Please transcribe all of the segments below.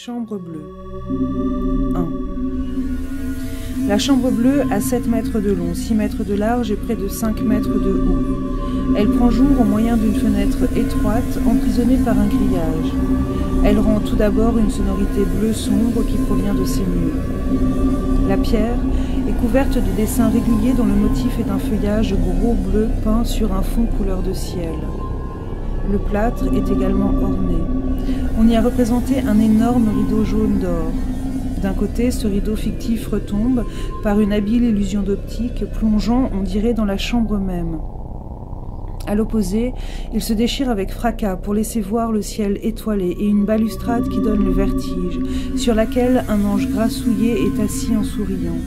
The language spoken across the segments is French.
Chambre bleue. 1. La chambre bleue a 7 mètres de long, 6 mètres de large et près de 5 mètres de haut. Elle prend jour au moyen d'une fenêtre étroite, emprisonnée par un grillage. Elle rend tout d'abord une sonorité bleu sombre qui provient de ses murs. La pierre est couverte de dessins réguliers dont le motif est un feuillage gros bleu peint sur un fond couleur de ciel. Le plâtre est également orné. On y a représenté un énorme rideau jaune d'or. D'un côté, ce rideau fictif retombe, par une habile illusion d'optique, plongeant, on dirait, dans la chambre même. À l'opposé, il se déchire avec fracas pour laisser voir le ciel étoilé et une balustrade qui donne le vertige, sur laquelle un ange grassouillé est assis en souriant.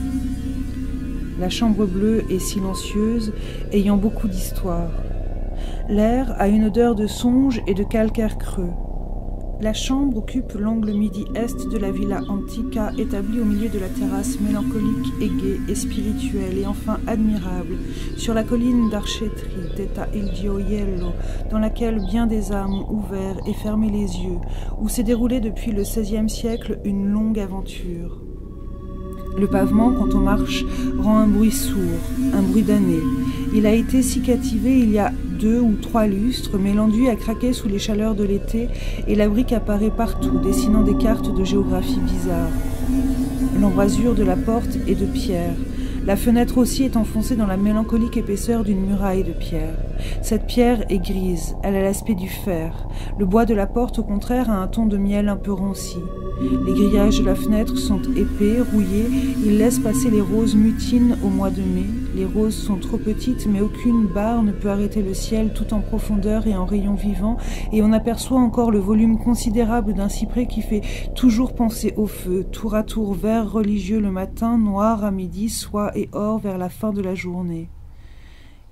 La chambre bleue est silencieuse, ayant beaucoup d'histoire. L'air a une odeur de songe et de calcaire creux. La chambre occupe l'angle midi-est de la Villa Antica, établie au milieu de la terrasse mélancolique et gaie et spirituelle et enfin admirable, sur la colline d'Archetri, Teta il Gioiello, dans laquelle bien des âmes ont ouvert et fermé les yeux, où s'est déroulée depuis le XVIe siècle une longue aventure. Le pavement, quand on marche, rend un bruit sourd, un bruit d'année. Il a été si cativé il y a 2 ou 3 lustres, mais l'enduit a craqué sous les chaleurs de l'été et la brique apparaît partout, dessinant des cartes de géographie bizarres. L'embrasure de la porte est de pierre. La fenêtre aussi est enfoncée dans la mélancolique épaisseur d'une muraille de pierre. Cette pierre est grise, elle a l'aspect du fer. Le bois de la porte, au contraire, a un ton de miel un peu ranci. Les grillages de la fenêtre sont épais, rouillés, ils laissent passer les roses mutines au mois de mai. Les roses sont trop petites, mais aucune barre ne peut arrêter le ciel tout en profondeur et en rayons vivants, et on aperçoit encore le volume considérable d'un cyprès qui fait toujours penser au feu, tour à tour vert religieux le matin, noir à midi, soie et or vers la fin de la journée.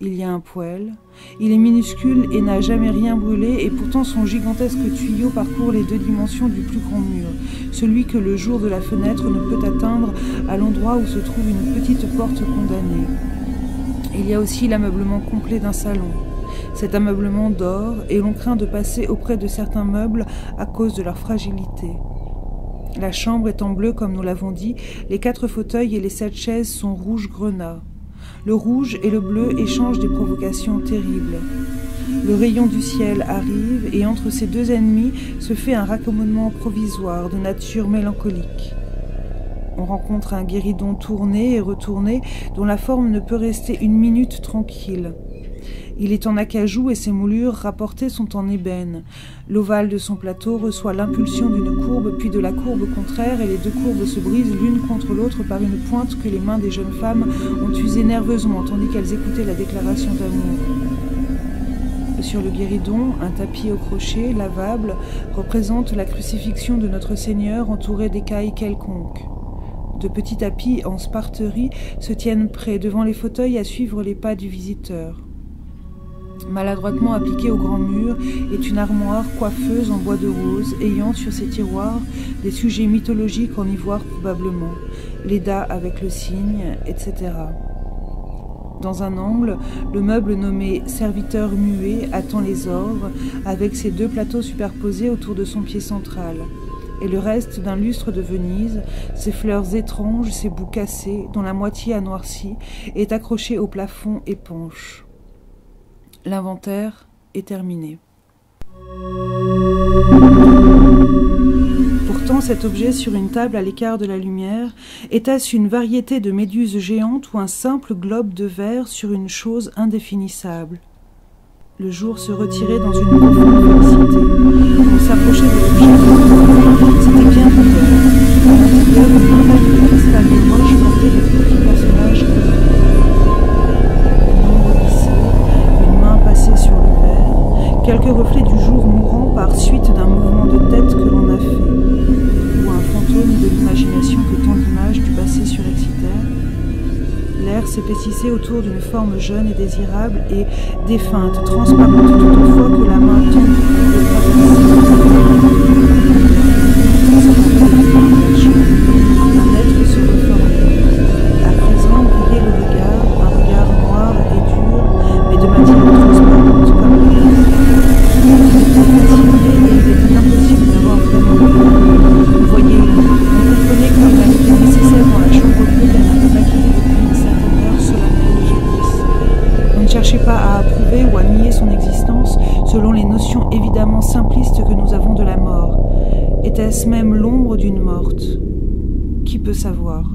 Il y a un poêle, il est minuscule et n'a jamais rien brûlé, et pourtant son gigantesque tuyau parcourt les 2 dimensions du plus grand mur, celui que le jour de la fenêtre ne peut atteindre à l'endroit où se trouve une petite porte condamnée. Il y a aussi l'ameublement complet d'un salon. Cet ameublement dort, et l'on craint de passer auprès de certains meubles à cause de leur fragilité. La chambre est en bleu comme nous l'avons dit, les 4 fauteuils et les 7 chaises sont rouge grenat. Le rouge et le bleu échangent des provocations terribles. Le rayon du ciel arrive et entre ces 2 ennemis se fait un raccommodement provisoire de nature mélancolique. On rencontre un guéridon tourné et retourné dont la forme ne peut rester une minute tranquille. Il est en acajou et ses moulures rapportées sont en ébène. L'ovale de son plateau reçoit l'impulsion d'une courbe, puis de la courbe contraire, et les 2 courbes se brisent l'une contre l'autre par une pointe que les mains des jeunes femmes ont usée nerveusement, tandis qu'elles écoutaient la déclaration d'amour. Sur le guéridon, un tapis au crochet, lavable, représente la crucifixion de Notre Seigneur entourée d'écailles quelconques. De petits tapis en sparterie se tiennent près devant les fauteuils à suivre les pas du visiteur. Maladroitement appliquée au grand mur est une armoire coiffeuse en bois de rose, ayant sur ses tiroirs des sujets mythologiques en ivoire probablement, Leda avec le cygne, etc. Dans un angle, le meuble nommé « serviteur muet » attend les ordres, avec ses 2 plateaux superposés autour de son pied central, et le reste d'un lustre de Venise, ses fleurs étranges, ses bouts cassés, dont la moitié a noirci, est accroché au plafond épanche. L'inventaire est terminé. Pourtant, cet objet sur une table à l'écart de la lumière, était-ce une variété de méduses géantes ou un simple globe de verre sur une chose indéfinissable? Le jour se retirait dans une profonde félicité. On s'approchait de l'objet. C'était bien ouvert. À l'intérieur, une montagne de cristal et moche portait de petits personnages sur le verre, quelques reflets du jour mourant par suite d'un mouvement de tête que l'on a fait, ou un fantôme de l'imagination que tant d'images du passé surexcitèrent. L'air s'épaississait autour d'une forme jeune et désirable et défunte, transparente tout autant que la main tendue de un être se reformait. À présent brillait le regard, un regard noir et dur, mais de matière transparente comme le gaz. Il était impossible d'avoir vraiment Était-ce même l'ombre d'une morte? Qui peut savoir?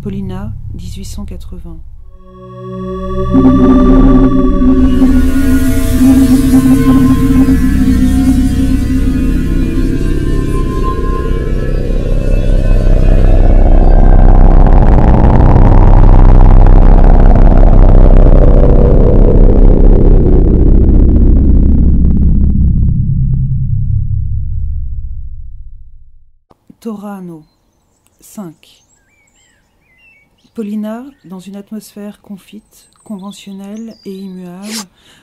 Paulina, 1880. Torano, 5. Paulina, dans une atmosphère confite, conventionnelle et immuable,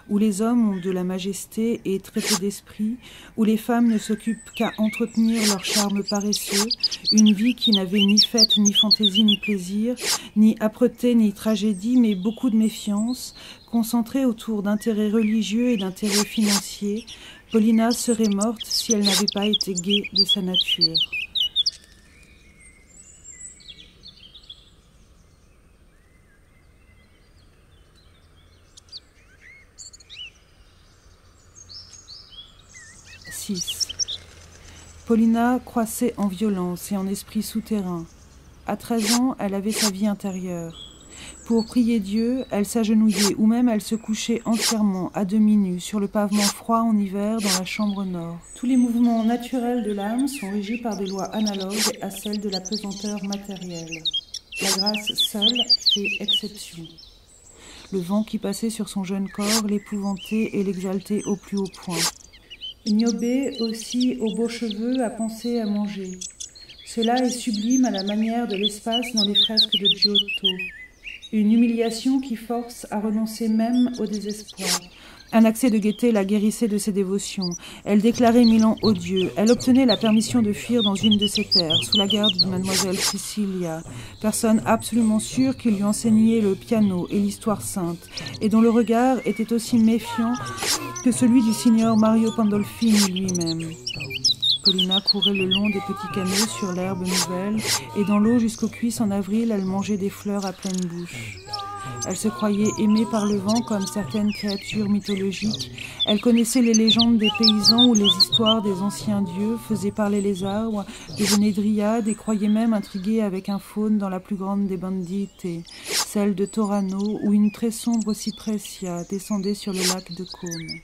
où les hommes ont de la majesté et très peu d'esprit, où les femmes ne s'occupent qu'à entretenir leur charme paresseux, une vie qui n'avait ni fête, ni fantaisie, ni plaisir, ni âpreté, ni tragédie, mais beaucoup de méfiance, concentrée autour d'intérêts religieux et d'intérêts financiers, Paulina serait morte si elle n'avait pas été gaie de sa nature. Paulina croissait en violence et en esprit souterrain. À 13 ans, elle avait sa vie intérieure. Pour prier Dieu, elle s'agenouillait ou même elle se couchait entièrement, à demi nue, sur le pavement froid en hiver dans la chambre nord. Tous les mouvements naturels de l'âme sont régis par des lois analogues à celles de la pesanteur matérielle. La grâce seule fait exception. Le vent qui passait sur son jeune corps l'épouvantait et l'exaltait au plus haut point. Niobé aussi aux beaux cheveux a pensé à manger. Cela est sublime à la manière de l'espace dans les fresques de Giotto. Une humiliation qui force à renoncer même au désespoir. Un accès de gaieté la guérissait de ses dévotions. Elle déclarait Milan odieux. Elle obtenait la permission de fuir dans une de ses terres, sous la garde de mademoiselle Priscilla, personne absolument sûre qui lui enseignait le piano et l'histoire sainte, et dont le regard était aussi méfiant que celui du signor Mario Pandolfini lui-même. Paulina courait le long des petits canaux sur l'herbe nouvelle, et dans l'eau jusqu'aux cuisses en avril, elle mangeait des fleurs à pleine bouche. Elle se croyait aimée par le vent comme certaines créatures mythologiques. Elle connaissait les légendes des paysans ou les histoires des anciens dieux, faisait parler les arbres, devenait dryade et croyait même intriguer avec un faune dans la plus grande des bandites, celle de Torano, où une très sombre cypressia descendait sur le lac de Côme.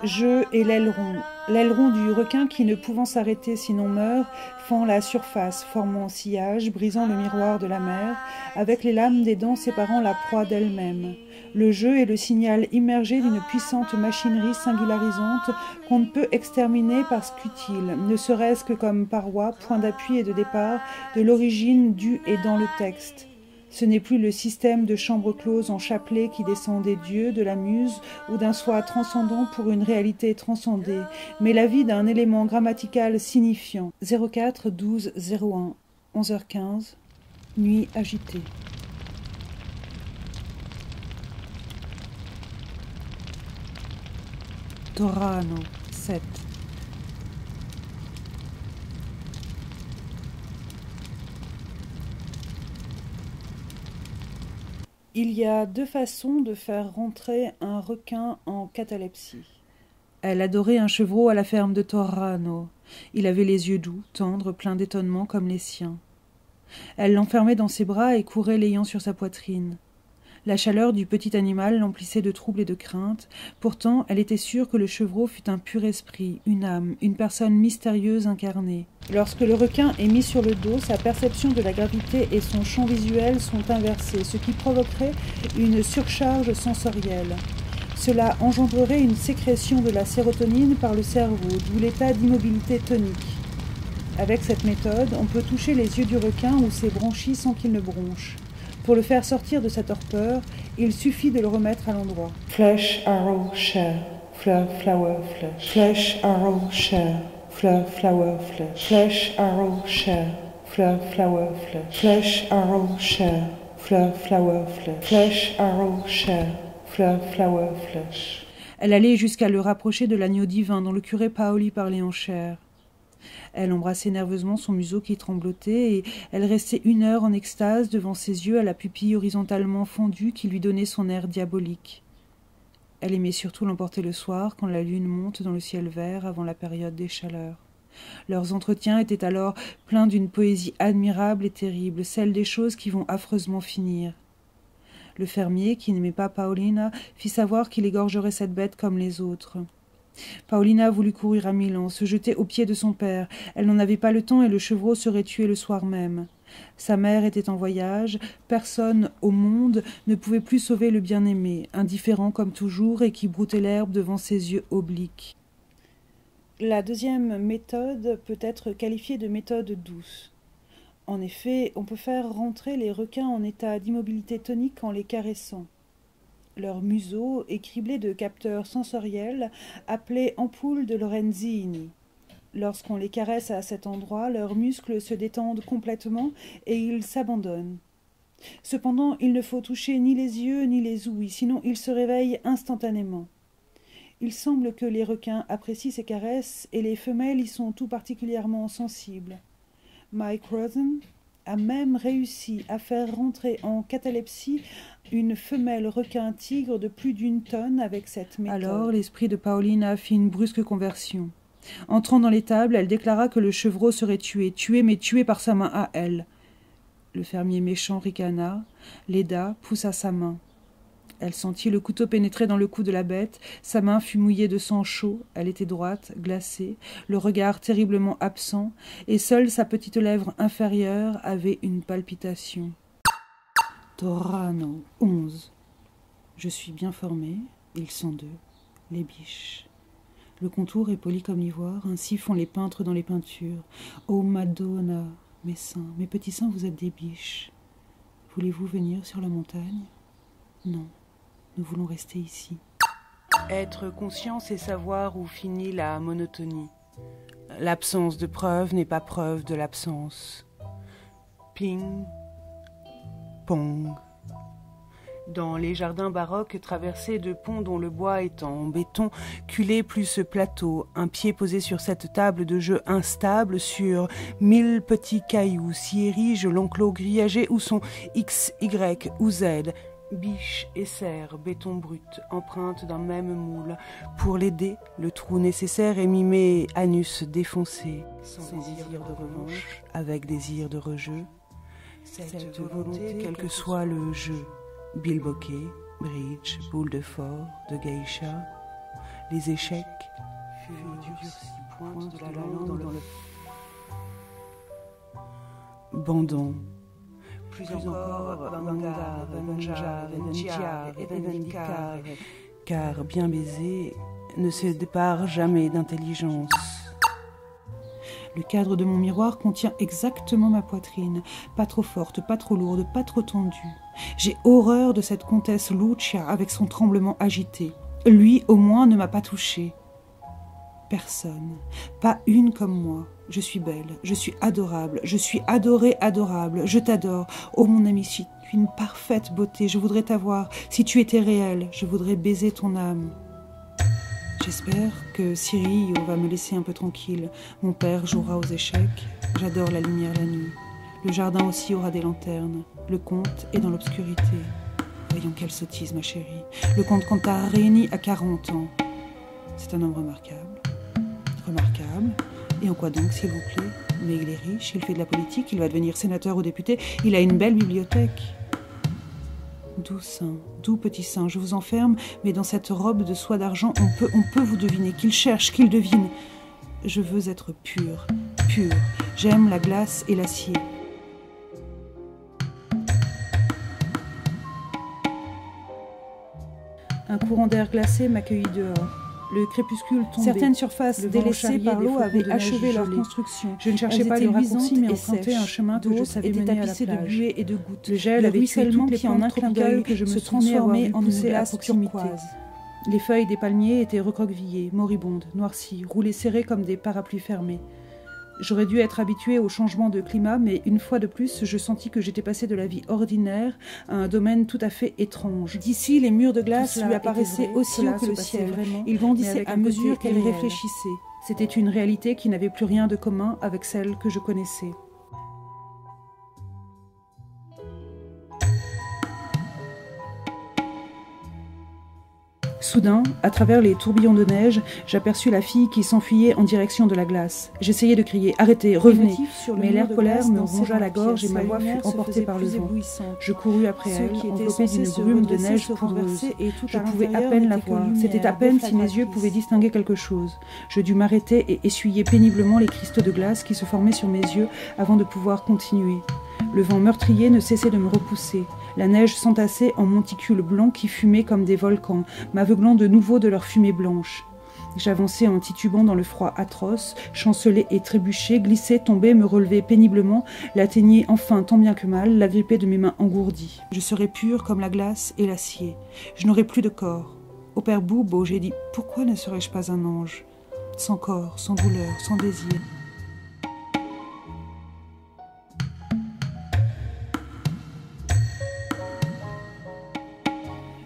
Je et l'aileron du requin qui, ne pouvant s'arrêter sinon meurt, fend la surface, formant sillage, brisant le miroir de la mer, avec les lames des dents séparant la proie d'elle-même. Le jeu est le signal immergé d'une puissante machinerie singularisante qu'on ne peut exterminer parce qu'utile, ne serait-ce que comme paroi, point d'appui et de départ de l'origine du et dans le texte. Ce n'est plus le système de chambres closes en chapelet qui descend des dieux, de la muse ou d'un soi transcendant pour une réalité transcendée, mais la vie d'un élément grammatical signifiant. 04 12 01 11h15, nuit agitée. Torano, 7. Il y a deux façons de faire rentrer un requin en catalepsie. Elle adorait un chevreau à la ferme de Torano. Il avait les yeux doux, tendres, pleins d'étonnement comme les siens. Elle l'enfermait dans ses bras et courait l'ayant sur sa poitrine. La chaleur du petit animal l'emplissait de trouble et de crainte. Pourtant, elle était sûre que le chevreau fût un pur esprit, une âme, une personne mystérieuse incarnée. Lorsque le requin est mis sur le dos, sa perception de la gravité et son champ visuel sont inversés, ce qui provoquerait une surcharge sensorielle. Cela engendrerait une sécrétion de la sérotonine par le cerveau, d'où l'état d'immobilité tonique. Avec cette méthode, on peut toucher les yeux du requin ou ses branchies sans qu'il ne bronche. Pour le faire sortir de sa torpeur, il suffit de le remettre à l'endroit. Flesh, arrow, share, fleur, flower, flesh. Flesh, arrow, share, fleur, flower, flesh. Flesh, arrow, share, fleur, flower, flesh, flesh, arrow, chair, fleur, flower, flesh, flesh, arrow, chair, fleur, flower, flesh. Elle allait jusqu'à le rapprocher de l'agneau divin dont le curé Paoli parlait en chair. Elle embrassait nerveusement son museau qui tremblotait, et elle restait 1 heure en extase devant ses yeux à la pupille horizontalement fondue qui lui donnait son air diabolique. Elle aimait surtout l'emporter le soir quand la lune monte dans le ciel vert avant la période des chaleurs. Leurs entretiens étaient alors pleins d'une poésie admirable et terrible, celle des choses qui vont affreusement finir. Le fermier, qui n'aimait pas Paolina, fit savoir qu'il égorgerait cette bête comme les autres. Paolina voulut courir à Milan, se jeter aux pieds de son père. Elle n'en avait pas le temps et le chevreau serait tué le soir même. Sa mère était en voyage, personne au monde ne pouvait plus sauver le bien-aimé, indifférent comme toujours et qui broutait l'herbe devant ses yeux obliques. La deuxième méthode peut être qualifiée de méthode douce. En effet, on peut faire rentrer les requins en état d'immobilité tonique en les caressant. Leur museau est criblé de capteurs sensoriels appelés ampoules de Lorenzini. Lorsqu'on les caresse à cet endroit, leurs muscles se détendent complètement et ils s'abandonnent. Cependant, il ne faut toucher ni les yeux ni les ouïes, sinon ils se réveillent instantanément. Il semble que les requins apprécient ces caresses et les femelles y sont tout particulièrement sensibles. Mike Rosen a même réussi à faire rentrer en catalepsie une femelle requin-tigre de plus d'1 tonne avec cette méthode. Alors l'esprit de Paolina fit une brusque conversion. Entrant dans l'étable, elle déclara que le chevreau serait tué, mais tué par sa main à elle. Le fermier méchant ricana, l'aida, poussa sa main. Elle sentit le couteau pénétrer dans le cou de la bête, sa main fut mouillée de sang chaud, elle était droite, glacée, le regard terriblement absent, et seule sa petite lèvre inférieure avait une palpitation. Torano, 11. Je suis bien formé, ils sont 2, les biches. Le contour est poli comme l'ivoire, ainsi font les peintres dans les peintures. Oh Madonna, mes seins, mes petits seins, vous êtes des biches. Voulez-vous venir sur la montagne? Non. Nous voulons rester ici. Être conscient, c'est savoir où finit la monotonie. L'absence de preuve n'est pas preuve de l'absence. Ping, pong. Dans les jardins baroques traversés de ponts dont le bois est en béton, culé plus ce plateau, un pied posé sur cette table de jeu instable sur 1000 petits cailloux, s'y érige l'enclos grillagé où sont X, Y ou Z, biche et serre, béton brut, empreinte d'un même moule. Pour l'aider, le trou nécessaire est mimé anus défoncé, sans désir de revanche, avec désir de rejeu. Cette volonté, quel que soit le jeu, bilboquet, bridge, boule de fort, de geisha, les échecs, durcis, pointe de la langue dans le bandon. Plus encore, car bien baiser ne se dépare jamais d'intelligence. Le cadre de mon miroir contient exactement ma poitrine, pas trop forte, pas trop lourde, pas trop tendue. J'ai horreur de cette comtesse Lucia avec son tremblement agité. Lui, au moins, ne m'a pas touchée. Personne, pas une comme moi. Je suis belle, je suis adorable, je suis adorée, adorable, je t'adore. Oh mon ami, tu es une parfaite beauté, je voudrais t'avoir. Si tu étais réelle, je voudrais baiser ton âme. J'espère que Cyril va me laisser un peu tranquille. Mon père jouera aux échecs. J'adore la lumière la nuit. Le jardin aussi aura des lanternes. Le comte est dans l'obscurité. Voyons quelle sottise, ma chérie. Le comte Cantarini a 40 ans. C'est un homme remarquable. Remarquable. Et en quoi donc, s'il vous plaît? Mais il est riche, il fait de la politique, il va devenir sénateur ou député. Il a une belle bibliothèque. Doux sein, doux petit sein, je vous enferme, mais dans cette robe de soie d'argent, on peut vous deviner, qu'il cherche, qu'il devine. Je veux être pure, pure. J'aime la glace et l'acier. Un courant d'air glacé m'accueillit dehors. Le crépuscule tombait. Certaines surfaces délaissées par l'eau avaient achevé leur construction. Je ne cherchais pas le raccourci, mais empruntais un chemin que je savais mener à la plage. De buée et de gouttes. Le gel avait tué toutes les plantes tropicales que je me transformais en une glace turquoise. Les feuilles des palmiers étaient recroquevillées, moribondes, noircies, roulées serrées comme des parapluies fermés. J'aurais dû être habituée au changement de climat, mais une fois de plus, je sentis que j'étais passée de la vie ordinaire à un domaine tout à fait étrange. D'ici, les murs de glace lui apparaissaient aussi haut que le ciel. Ils grandissaient à mesure qu'elle réfléchissait. C'était une réalité qui n'avait plus rien de commun avec celle que je connaissais. Soudain, à travers les tourbillons de neige, j'aperçus la fille qui s'enfuyait en direction de la glace. J'essayais de crier « Arrêtez, revenez !» Mais l'air polaire me rongea la gorge et ma voix fut emportée par le vent. Je courus après elle, enveloppée d'une brume de neige poudreuse. Je pouvais à peine la voir. C'était à peine si mes yeux pouvaient distinguer quelque chose. Je dus m'arrêter et essuyer péniblement les cristaux de glace qui se formaient sur mes yeux avant de pouvoir continuer. Le vent meurtrier ne cessait de me repousser. La neige s'entassait en monticules blancs qui fumaient comme des volcans, m'aveuglant de nouveau de leur fumée blanche. J'avançais en titubant dans le froid atroce, chancelais et trébuchais, glissais, tombais, me relevais péniblement, l'atteignais enfin tant bien que mal, l'agrippais de mes mains engourdies. Je serais pure comme la glace et l'acier. Je n'aurais plus de corps. Au père Boubo, j'ai dit « Pourquoi ne serais-je pas un ange ? Sans corps, sans douleur, sans désir. »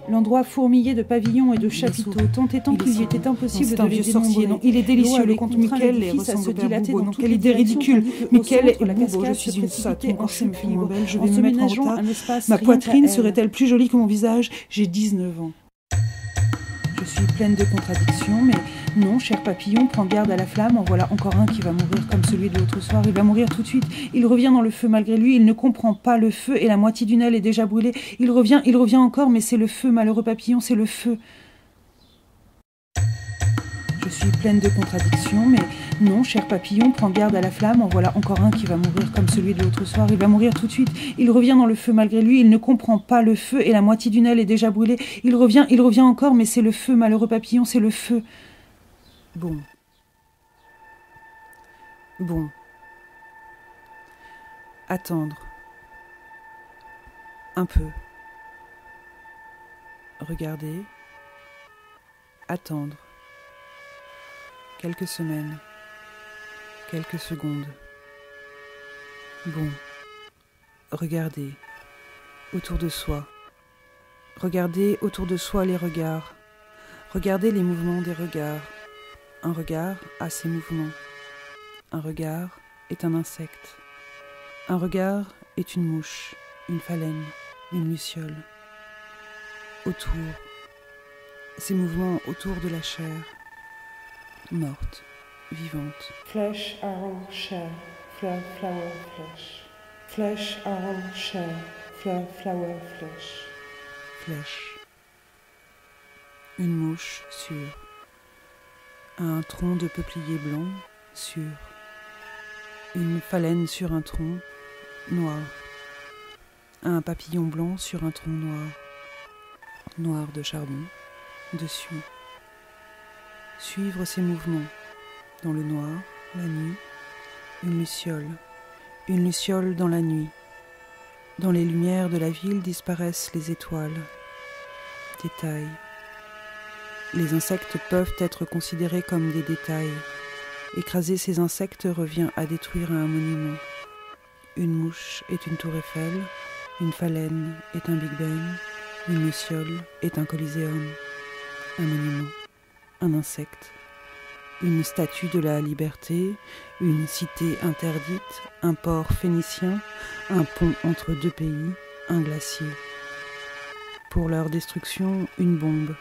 L'endroit fourmillé de pavillons et de chapiteaux, tant et tant qu'il lui était impossible de les dénombrer. Non, il est délicieux, le conte Michel et ressemble au père Boubo. Non, quelle idée ridicule. Michel et Boubo, je suis une sotte, mon corps est moins belle, je vais me mettre en retard. Ma poitrine serait-elle plus jolie que mon visage? J'ai 19 ans. Je suis pleine de contradictions, mais non, cher papillon, prends garde à la flamme, en voilà encore un qui va mourir comme celui de l'autre soir. Il va mourir tout de suite. Il revient dans le feu malgré lui, il ne comprend pas le feu et la moitié d'une aile est déjà brûlée. Il revient encore, mais c'est le feu, malheureux papillon, c'est le feu. Je suis pleine de contradictions, mais non, cher papillon, prends garde à la flamme, en voilà encore un qui va mourir comme celui de l'autre soir. Il va mourir tout de suite. Il revient dans le feu malgré lui, il ne comprend pas le feu et la moitié d'une aile est déjà brûlée. Il revient encore, mais c'est le feu, malheureux papillon, c'est le feu. Bon. Attendre. Un peu. Regarder. Attendre. Quelques semaines. Quelques secondes. Bon. Regarder. Autour de soi. Regarder autour de soi les regards. Regarder les mouvements des regards. Un regard a ses mouvements. Un regard est un insecte. Un regard est une mouche, une phalène, une luciole. Autour. Ces mouvements autour de la chair. Morte, vivante. Flesh, arrow, chair, flower, flesh. Flesh, arrow, chair, flower, flesh. Flèche. Une mouche sûre. Un tronc de peuplier blanc, sûr. Une phalène sur un tronc, noir. Un papillon blanc sur un tronc noir. Noir de charbon, dessus. Suivre ses mouvements. Dans le noir, la nuit, une luciole dans la nuit. Dans les lumières de la ville disparaissent les étoiles. Détails. Les insectes peuvent être considérés comme des détails. Écraser ces insectes revient à détruire un monument. Une mouche est une tour Eiffel, une phalène est un Big Ben, une luciole est un coliséum, un monument, un insecte, une statue de la liberté, une cité interdite, un port phénicien, un pont entre deux pays, un glacier. Pour leur destruction, une bombe.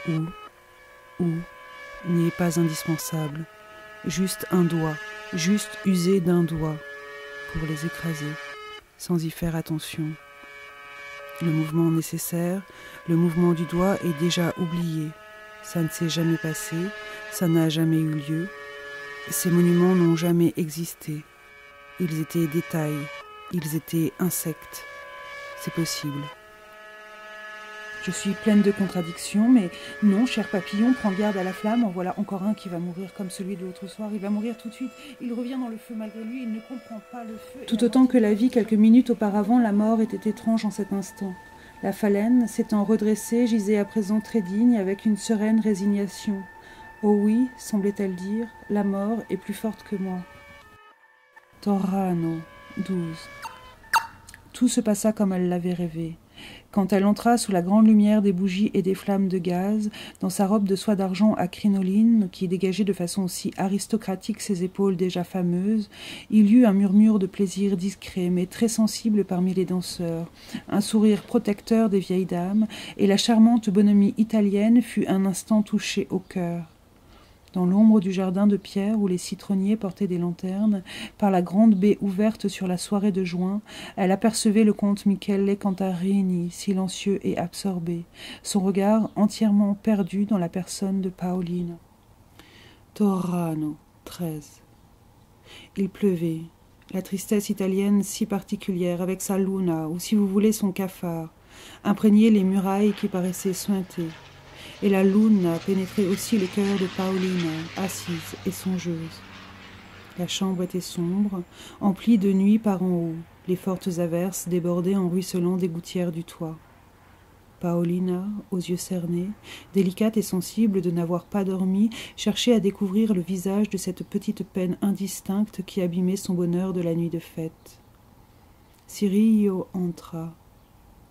Ou, n'y est pas indispensable, juste un doigt, juste user d'un doigt, pour les écraser, sans y faire attention. Le mouvement nécessaire, le mouvement du doigt est déjà oublié, ça ne s'est jamais passé, ça n'a jamais eu lieu, ces monuments n'ont jamais existé, ils étaient détails, ils étaient insectes, c'est possible. Je suis pleine de contradictions, mais non, cher papillon, prends garde à la flamme, en voilà encore un qui va mourir comme celui de l'autre soir. Il va mourir tout de suite, il revient dans le feu malgré lui, il ne comprend pas le feu. Tout autant que la vie, quelques minutes auparavant, la mort était étrange en cet instant. La phalène, s'étant redressée, gisait à présent très digne, avec une sereine résignation. Oh oui, semblait-elle dire, la mort est plus forte que moi. Torrano, 12. Tout se passa comme elle l'avait rêvé. Quand elle entra sous la grande lumière des bougies et des flammes de gaz, dans sa robe de soie d'argent à crinoline, qui dégageait de façon aussi aristocratique ses épaules déjà fameuses, il y eut un murmure de plaisir discret, mais très sensible parmi les danseurs, un sourire protecteur des vieilles dames, et la charmante bonhomie italienne fut un instant touchée au cœur. Dans l'ombre du jardin de pierre où les citronniers portaient des lanternes, par la grande baie ouverte sur la soirée de juin, elle apercevait le comte Michele Cantarini, silencieux et absorbé, son regard entièrement perdu dans la personne de Paolina. Torrano, 13. Il pleuvait. La tristesse italienne si particulière, avec sa luna, ou si vous voulez son cafard, imprégnait les murailles qui paraissaient suintées. Et la luna pénétrait aussi le cœur de Paolina, assise et songeuse. La chambre était sombre, emplie de nuit par en haut. Les fortes averses débordaient en ruisselant des gouttières du toit. Paolina, aux yeux cernés, délicate et sensible de n'avoir pas dormi, cherchait à découvrir le visage de cette petite peine indistincte qui abîmait son bonheur de la nuit de fête. Cirillo entra.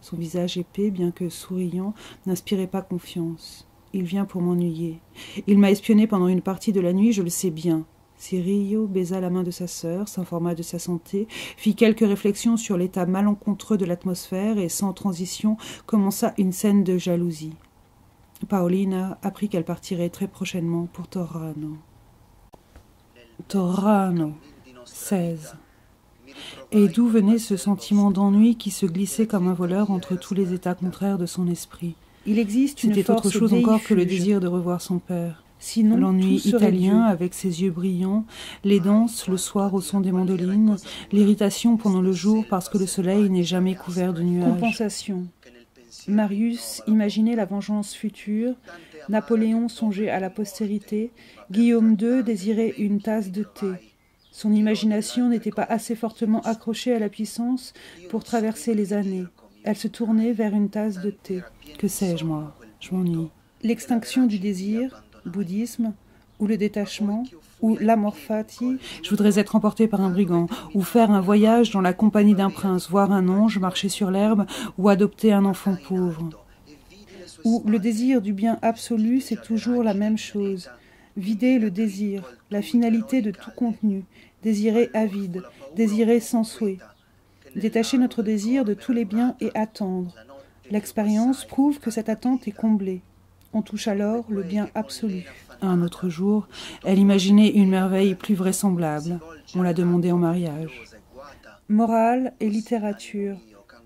Son visage épais, bien que souriant, n'inspirait pas confiance. Il vient pour m'ennuyer. Il m'a espionné pendant une partie de la nuit, je le sais bien. Cirillo baisa la main de sa sœur, s'informa de sa santé, fit quelques réflexions sur l'état malencontreux de l'atmosphère et, sans transition, commença une scène de jalousie. Paolina apprit qu'elle partirait très prochainement pour Torrano. Torrano, 16. Et d'où venait ce sentiment d'ennui qui se glissait comme un voleur entre tous les états contraires de son esprit? Il existe une force. C'était autre chose encore que le désir de revoir son père. Sinon, l'ennui italien avec ses yeux brillants, les danses le soir au son des mandolines, l'irritation pendant le jour parce que le soleil n'est jamais couvert de nuages. Compensation. Marius imaginait la vengeance future, Napoléon songeait à la postérité, Guillaume II désirait une tasse de thé. Son imagination n'était pas assez fortement accrochée à la puissance pour traverser les années. Elle se tournait vers une tasse de thé. Que sais-je, moi? Je m'ennuie. L'extinction du désir, bouddhisme, ou le détachement, ou l'amor fati. Je voudrais être emporté par un brigand, ou faire un voyage dans la compagnie d'un prince, voir un ange marcher sur l'herbe, ou adopter un enfant pauvre. Ou le désir du bien absolu, c'est toujours la même chose. Vider le désir, la finalité de tout contenu, désirer avide, désirer sans souhait. Détacher notre désir de tous les biens et attendre. L'expérience prouve que cette attente est comblée. On touche alors le bien absolu. Un autre jour, elle imaginait une merveille plus vraisemblable. On la demandait en mariage. Morale et littérature.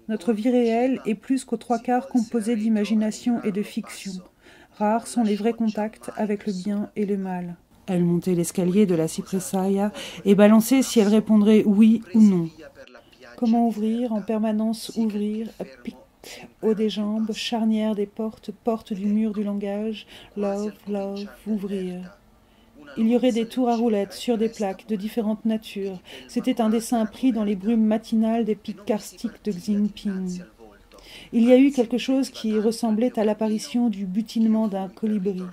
Notre vie réelle est plus qu'aux trois quarts composée d'imagination et de fiction. Rares sont les vrais contacts avec le bien et le mal. Elle montait l'escalier de la Cipressaia et balançait si elle répondrait oui ou non. Comment ouvrir, en permanence ouvrir, pic, haut des jambes, charnière des portes, porte du mur du langage, love, love, ouvrir. Il y aurait des tours à roulettes sur des plaques de différentes natures. C'était un dessin pris dans les brumes matinales des pics karstiques de Xinping. Il y a eu quelque chose qui ressemblait à l'apparition du butinement d'un colibri.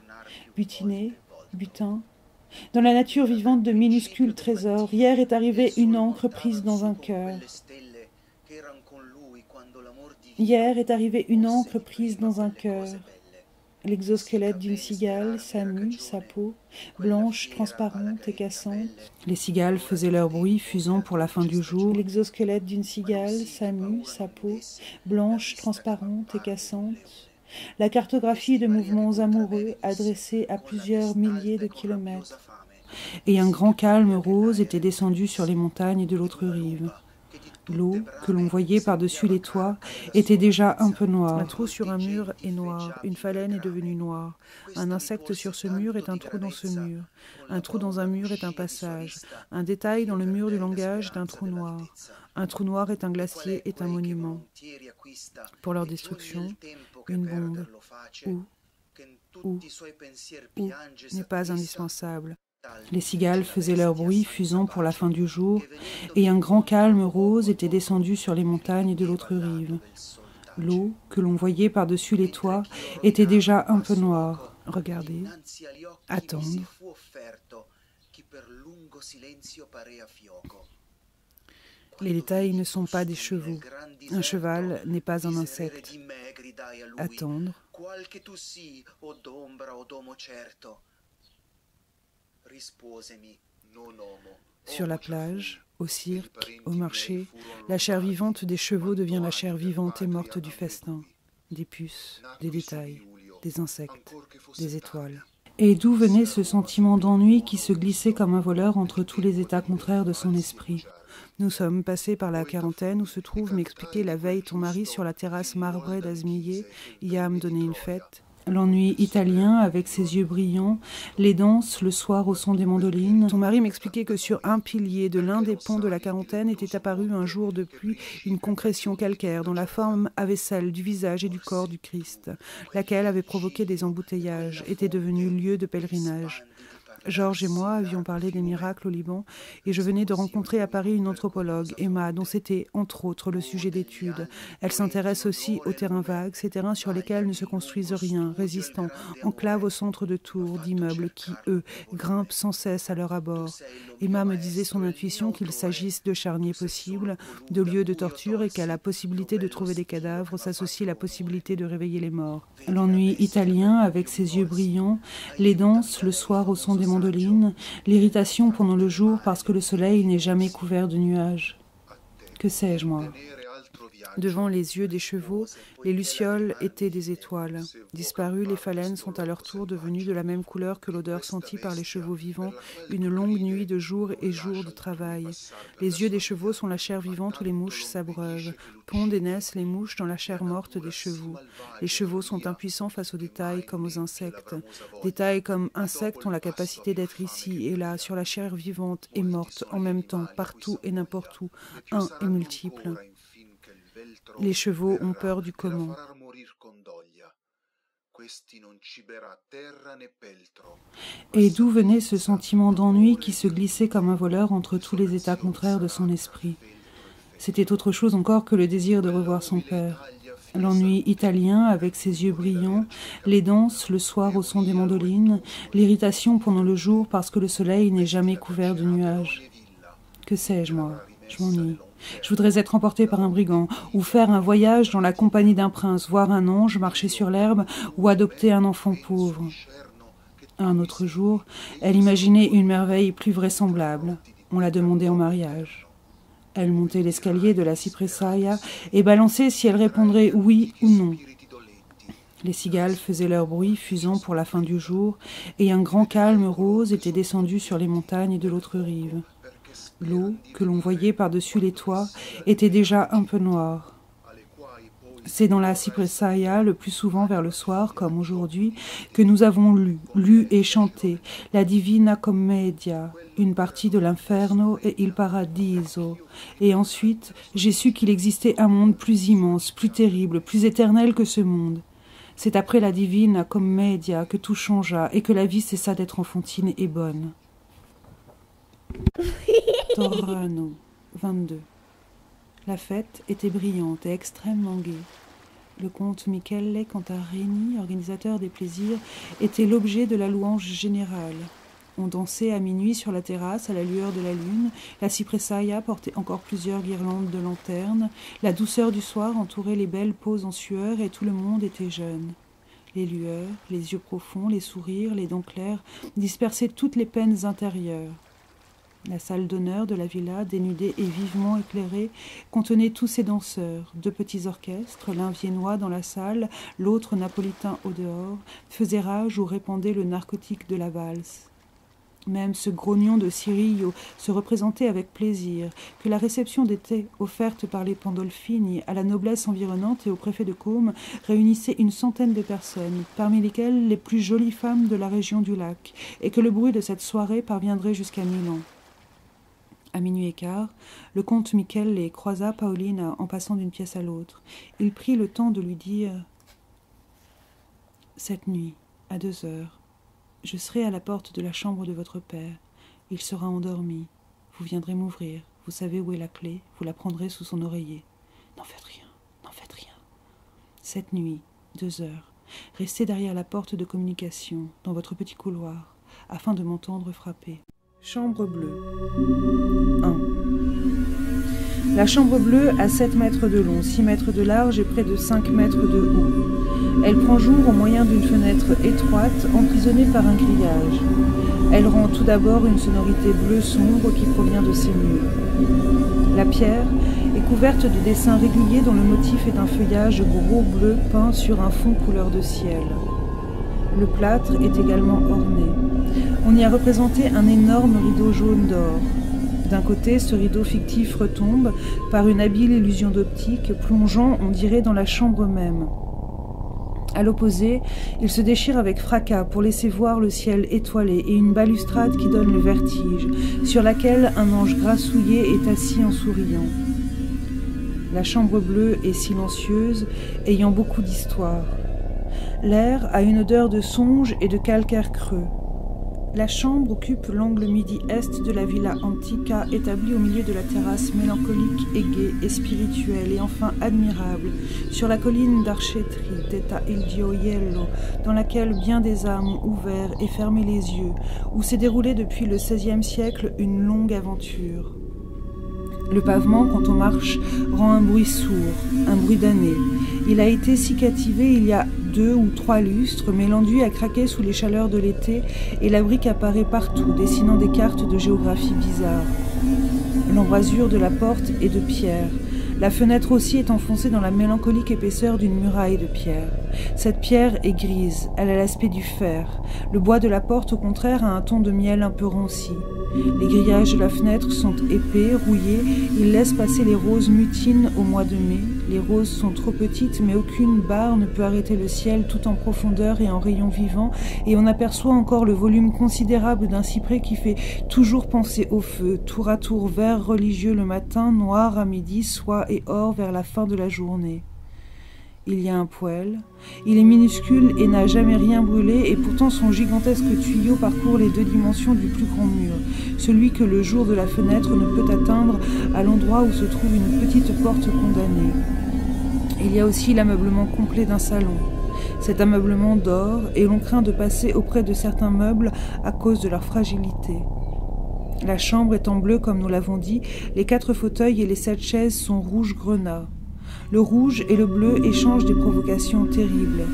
Butiner, butin. Dans la nature vivante de minuscules trésors, hier est arrivée une encre prise dans un cœur. Hier est arrivée une encre prise dans un cœur. L'exosquelette d'une cigale, sa mue, sa peau, blanche, transparente et cassante. Les cigales faisaient leur bruit, fusant pour la fin du jour. L'exosquelette d'une cigale, sa mue, sa peau, blanche, transparente et cassante. La cartographie de mouvements amoureux adressés à plusieurs milliers de kilomètres. Et un grand calme rose était descendu sur les montagnes de l'autre rive. L'eau, que l'on voyait par-dessus les toits, était déjà un peu noire. Un trou sur un mur est noir, une phalène est devenue noire. Un insecte sur ce mur est un trou dans ce mur. Un trou dans un mur est un passage. Un détail dans le mur du langage est un trou noir. Un trou noir est un glacier, est un monument. Pour leur destruction, une bombe. Où n'est pas indispensable. Les cigales faisaient leur bruit, fusant pour la fin du jour, et un grand calme rose était descendu sur les montagnes de l'autre rive. L'eau, que l'on voyait par-dessus les toits, était déjà un peu noire. Regarder, attendre. Les détails ne sont pas des chevaux. Un cheval n'est pas un insecte. Attendre. Sur la plage, au cirque, au marché, la chair vivante des chevaux devient la chair vivante et morte du festin. Des puces, des détails, des insectes, des étoiles. Et d'où venait ce sentiment d'ennui qui se glissait comme un voleur entre tous les états contraires de son esprit? Nous sommes passés par la quarantaine où se trouve, m'expliquait la veille ton mari sur la terrasse marbrée d'Azmillé, y a à me donner une fête. L'ennui italien avec ses yeux brillants, les danses le soir au son des mandolines. Ton mari m'expliquait que sur un pilier de l'un des ponts de la quarantaine était apparue un jour de pluie une concrétion calcaire dont la forme avait celle du visage et du corps du Christ, laquelle avait provoqué des embouteillages, était devenue lieu de pèlerinage. Georges et moi avions parlé des miracles au Liban et je venais de rencontrer à Paris une anthropologue, Emma, dont c'était entre autres le sujet d'étude. Elle s'intéresse aussi aux terrains vagues, ces terrains sur lesquels ne se construisent rien, résistants, enclaves au centre de tours, d'immeubles qui, eux, grimpent sans cesse à leur abord. Emma me disait son intuition qu'il s'agisse de charniers possibles, de lieux de torture et qu'à la possibilité de trouver des cadavres s'associe la possibilité de réveiller les morts. L'ennui italien avec ses yeux brillants, les danses le soir au son des mandolines, l'irritation pendant le jour parce que le soleil n'est jamais couvert de nuages. Que sais-je, moi? Devant les yeux des chevaux, les lucioles étaient des étoiles. Disparues, les phalènes sont à leur tour devenues de la même couleur que l'odeur sentie par les chevaux vivants, une longue nuit de jours et jours de travail. Les yeux des chevaux sont la chair vivante où les mouches s'abreuvent. Pondent et naissent les mouches dans la chair morte des chevaux. Les chevaux sont impuissants face aux détails comme aux insectes. Détails comme insectes ont la capacité d'être ici et là, sur la chair vivante et morte, en même temps, partout et n'importe où, un et multiple. Les chevaux ont peur du comment. Et d'où venait ce sentiment d'ennui qui se glissait comme un voleur entre tous les états contraires de son esprit? C'était autre chose encore que le désir de revoir son père. L'ennui italien avec ses yeux brillants, les danses le soir au son des mandolines, l'irritation pendant le jour parce que le soleil n'est jamais couvert de nuages. Que sais-je, moi? Je m'ennuie. Je voudrais être emportée par un brigand, ou faire un voyage dans la compagnie d'un prince, voir un ange marcher sur l'herbe, ou adopter un enfant pauvre. Un autre jour, elle imaginait une merveille plus vraisemblable. On la demandait en mariage. Elle montait l'escalier de la Cipressaia et balançait si elle répondrait oui ou non. Les cigales faisaient leur bruit fusant pour la fin du jour, et un grand calme rose était descendu sur les montagnes de l'autre rive. L'eau, que l'on voyait par-dessus les toits, était déjà un peu noire. C'est dans la Cipressaia, le plus souvent vers le soir, comme aujourd'hui, que nous avons lu et chanté la Divina Commedia, une partie de l'Inferno et il Paradiso. Et ensuite, j'ai su qu'il existait un monde plus immense, plus terrible, plus éternel que ce monde. C'est après la Divina Commedia que tout changea et que la vie cessa d'être enfantine et bonne. Torrano, 22. La fête était brillante et extrêmement gaie. Le comte Michele Cantarini, organisateur des plaisirs, était l'objet de la louange générale. On dansait à minuit sur la terrasse à la lueur de la lune, la Cipressaia portait encore plusieurs guirlandes de lanternes, la douceur du soir entourait les belles peaux en sueur et tout le monde était jeune. Les lueurs, les yeux profonds, les sourires, les dents claires dispersaient toutes les peines intérieures. La salle d'honneur de la villa, dénudée et vivement éclairée, contenait tous ces danseurs, deux petits orchestres, l'un viennois dans la salle, l'autre napolitain au dehors, faisaient rage ou répandaient le narcotique de la valse. Même ce grognon de Cirillo se représentait avec plaisir que la réception d'été offerte par les Pandolfini à la noblesse environnante et au préfet de Côme réunissait une centaine de personnes, parmi lesquelles les plus jolies femmes de la région du lac, et que le bruit de cette soirée parviendrait jusqu'à Milan. À minuit et quart, le comte Michele croisa Paolina en passant d'une pièce à l'autre. Il prit le temps de lui dire « Cette nuit, à 2 heures, je serai à la porte de la chambre de votre père. Il sera endormi. Vous viendrez m'ouvrir. Vous savez où est la clé. Vous la prendrez sous son oreiller. N'en faites rien, n'en faites rien. Cette nuit, 2 heures, restez derrière la porte de communication, dans votre petit couloir, afin de m'entendre frapper. » Chambre bleue. 1. La chambre bleue a 7 mètres de long, 6 mètres de large et près de 5 mètres de haut. Elle prend jour au moyen d'une fenêtre étroite emprisonnée par un grillage. Elle rend tout d'abord une sonorité bleu sombre qui provient de ses murs. La pierre est couverte de dessins réguliers dont le motif est un feuillage gros bleu peint sur un fond couleur de ciel. Le plâtre est également orné. On y a représenté un énorme rideau jaune d'or. D'un côté, ce rideau fictif retombe par une habile illusion d'optique, plongeant, on dirait, dans la chambre même. À l'opposé, il se déchire avec fracas pour laisser voir le ciel étoilé et une balustrade qui donne le vertige, sur laquelle un ange grassouillé est assis en souriant. La chambre bleue est silencieuse, ayant beaucoup d'histoire. L'air a une odeur de songe et de calcaire creux. La chambre occupe l'angle midi-est de la Villa Antica, établie au milieu de la terrasse mélancolique et gaie et spirituelle et enfin admirable, sur la colline d'Archetri, Teta il Gioiello, dans laquelle bien des âmes ont ouvert et fermé les yeux, où s'est déroulée depuis le XVIe siècle une longue aventure. Le pavement, quand on marche, rend un bruit sourd, un bruit d'année. Il a été cicativé il y a 2 ou 3 lustres, mais l'enduit a craqué sous les chaleurs de l'été et la brique apparaît partout, dessinant des cartes de géographie bizarres. L'embrasure de la porte est de pierre. La fenêtre aussi est enfoncée dans la mélancolique épaisseur d'une muraille de pierre. Cette pierre est grise, elle a l'aspect du fer. Le bois de la porte, au contraire, a un ton de miel un peu ranci. Les grillages de la fenêtre sont épais, rouillés, ils laissent passer les roses mutines au mois de mai. Les roses sont trop petites, mais aucune barre ne peut arrêter le ciel tout en profondeur et en rayons vivants, et on aperçoit encore le volume considérable d'un cyprès qui fait toujours penser au feu, tour à tour vert religieux le matin, noir à midi, soie et or vers la fin de la journée. Il y a un poêle, il est minuscule et n'a jamais rien brûlé, et pourtant son gigantesque tuyau parcourt les 2 dimensions du plus grand mur, celui que le jour de la fenêtre ne peut atteindre à l'endroit où se trouve une petite porte condamnée. Il y a aussi l'ameublement complet d'un salon. Cet ameublement dort, et l'on craint de passer auprès de certains meubles à cause de leur fragilité. La chambre est en bleu comme nous l'avons dit, les 4 fauteuils et les 7 chaises sont rouge grenat. Le rouge et le bleu échangent des provocations terribles.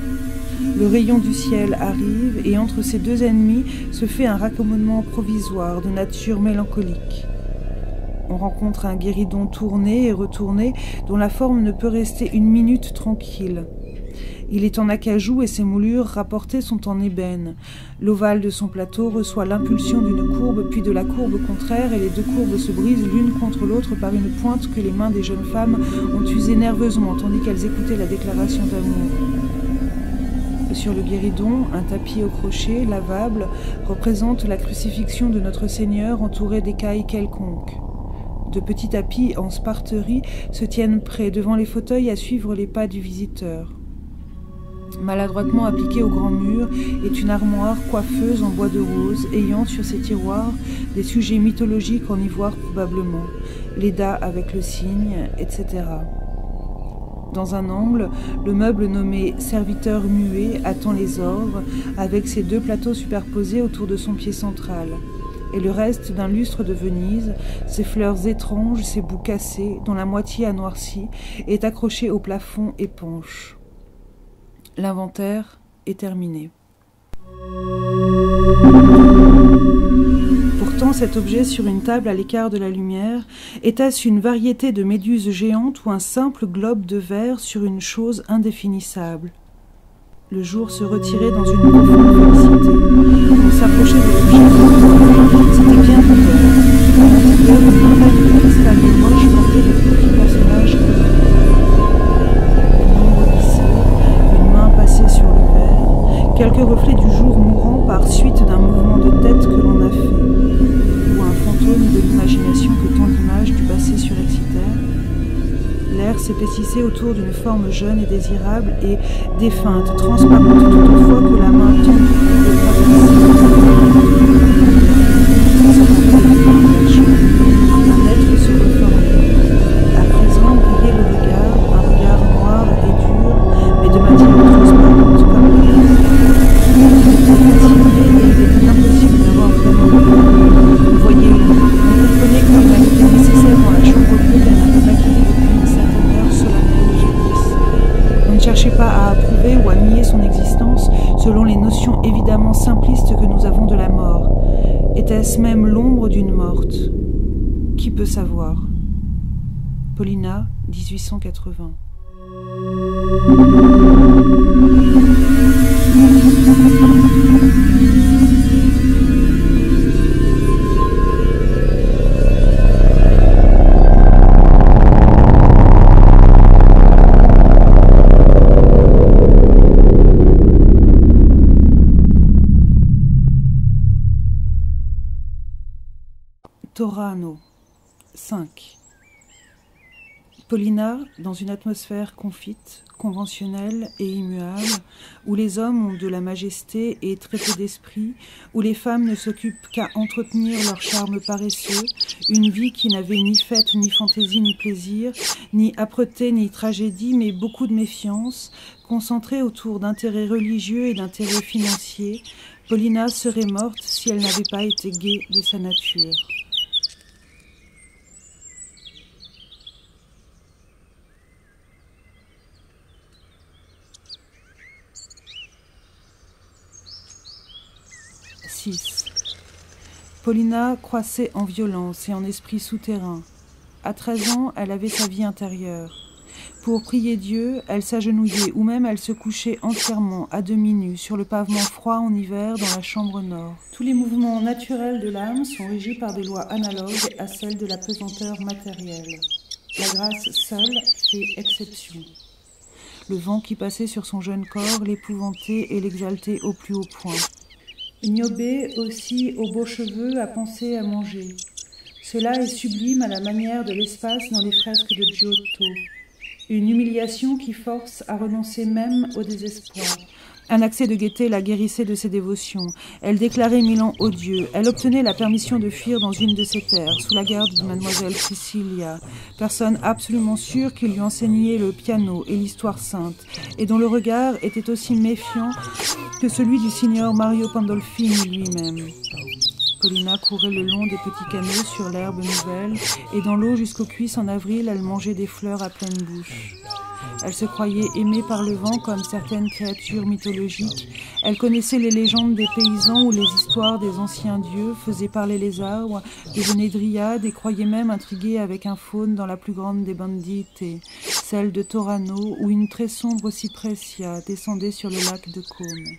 Le rayon du ciel arrive et entre ces 2 ennemis se fait un raccommodement provisoire de nature mélancolique. On rencontre un guéridon tourné et retourné dont la forme ne peut rester une minute tranquille. Il est en acajou et ses moulures rapportées sont en ébène. L'ovale de son plateau reçoit l'impulsion d'une courbe puis de la courbe contraire et les 2 courbes se brisent l'une contre l'autre par une pointe que les mains des jeunes femmes ont usée nerveusement tandis qu'elles écoutaient la déclaration d'amour. Sur le guéridon, un tapis au crochet, lavable, représente la crucifixion de Notre Seigneur entourée d'écailles quelconques. De petits tapis en sparterie se tiennent près devant les fauteuils à suivre les pas du visiteur. Maladroitement appliquée au grand mur est une armoire coiffeuse en bois de rose, ayant sur ses tiroirs des sujets mythologiques en ivoire probablement, Leda avec le cygne, etc. Dans un angle, le meuble nommé « serviteur muet » attend les ordres, avec ses 2 plateaux superposés autour de son pied central. Et le reste d'un lustre de Venise, ses fleurs étranges, ses bouts cassés, dont la moitié a noirci, est accroché au plafond épanche. L'inventaire est terminé. Pourtant, cet objet sur une table à l'écart de la lumière, était-ce une variété de méduses géantes ou un simple globe de verre sur une chose indéfinissable? Le jour se retirait dans une profonde félicité. On s'approchait de l'objet. C'était bien ouvert. À l'intérieur, une montagne de cristal de roche portait le petit personnage une main passée sur le verre, quelques reflets du jour mourant par suite d'un mouvement de tête que l'on a fait, ou un fantôme de l'imagination que tant d'images du passé surexcitèrent. L'air s'épaississait autour d'une forme jeune et désirable et défunte, transparente tout autant que la main tendue de un être se reformait. À présent brillait le regard, un regard noir et dur, mais de matière transparente comme le gaz. Il était impossible d'avoir vraiment vu. Vous voyez, on comprenait que la était nécessaire dans la chambre bleue qu'elle n'avait pas cherchez pas à approuver ou à nier son existence selon les notions évidemment simplistes que nous avons de la mort. Était-ce même l'ombre d'une morte? Qui peut savoir? Paulina, 1880. Torano, 5. Paulina, dans une atmosphère confite, conventionnelle et immuable, où les hommes ont de la majesté et très peu d'esprit, où les femmes ne s'occupent qu'à entretenir leur charme paresseux, une vie qui n'avait ni fête, ni fantaisie, ni plaisir, ni âpreté, ni tragédie, mais beaucoup de méfiance, concentrée autour d'intérêts religieux et d'intérêts financiers, Paulina serait morte si elle n'avait pas été gaie de sa nature. Paulina croissait en violence et en esprit souterrain. À 13 ans, elle avait sa vie intérieure. Pour prier Dieu, elle s'agenouillait ou même elle se couchait entièrement, à demi nue, sur le pavement froid en hiver dans la chambre nord. Tous les mouvements naturels de l'âme sont régis par des lois analogues à celles de la pesanteur matérielle. La grâce seule fait exception. Le vent qui passait sur son jeune corps l'épouvantait et l'exaltait au plus haut point. Niobé aussi aux beaux cheveux a pensé à manger. Cela est sublime à la manière de l'espace dans les fresques de Giotto. Une humiliation qui force à renoncer même au désespoir. Un accès de gaieté la guérissait de ses dévotions. Elle déclarait Milan odieux. Elle obtenait la permission de fuir dans une de ses terres, sous la garde de mademoiselle Priscilla, personne absolument sûre qu'il lui enseignait le piano et l'histoire sainte, et dont le regard était aussi méfiant que celui du signor Mario Pandolfini lui-même. Paulina courait le long des petits canaux sur l'herbe nouvelle, et dans l'eau jusqu'aux cuisses en avril, elle mangeait des fleurs à pleine bouche. Elle se croyait aimée par le vent comme certaines créatures mythologiques. Elle connaissait les légendes des paysans ou les histoires des anciens dieux, faisait parler les arbres, devenait dryade et croyait même intriguer avec un faune dans la plus grande des bandites, celle de Torano, où une très sombre cypressia descendait sur le lac de Côme.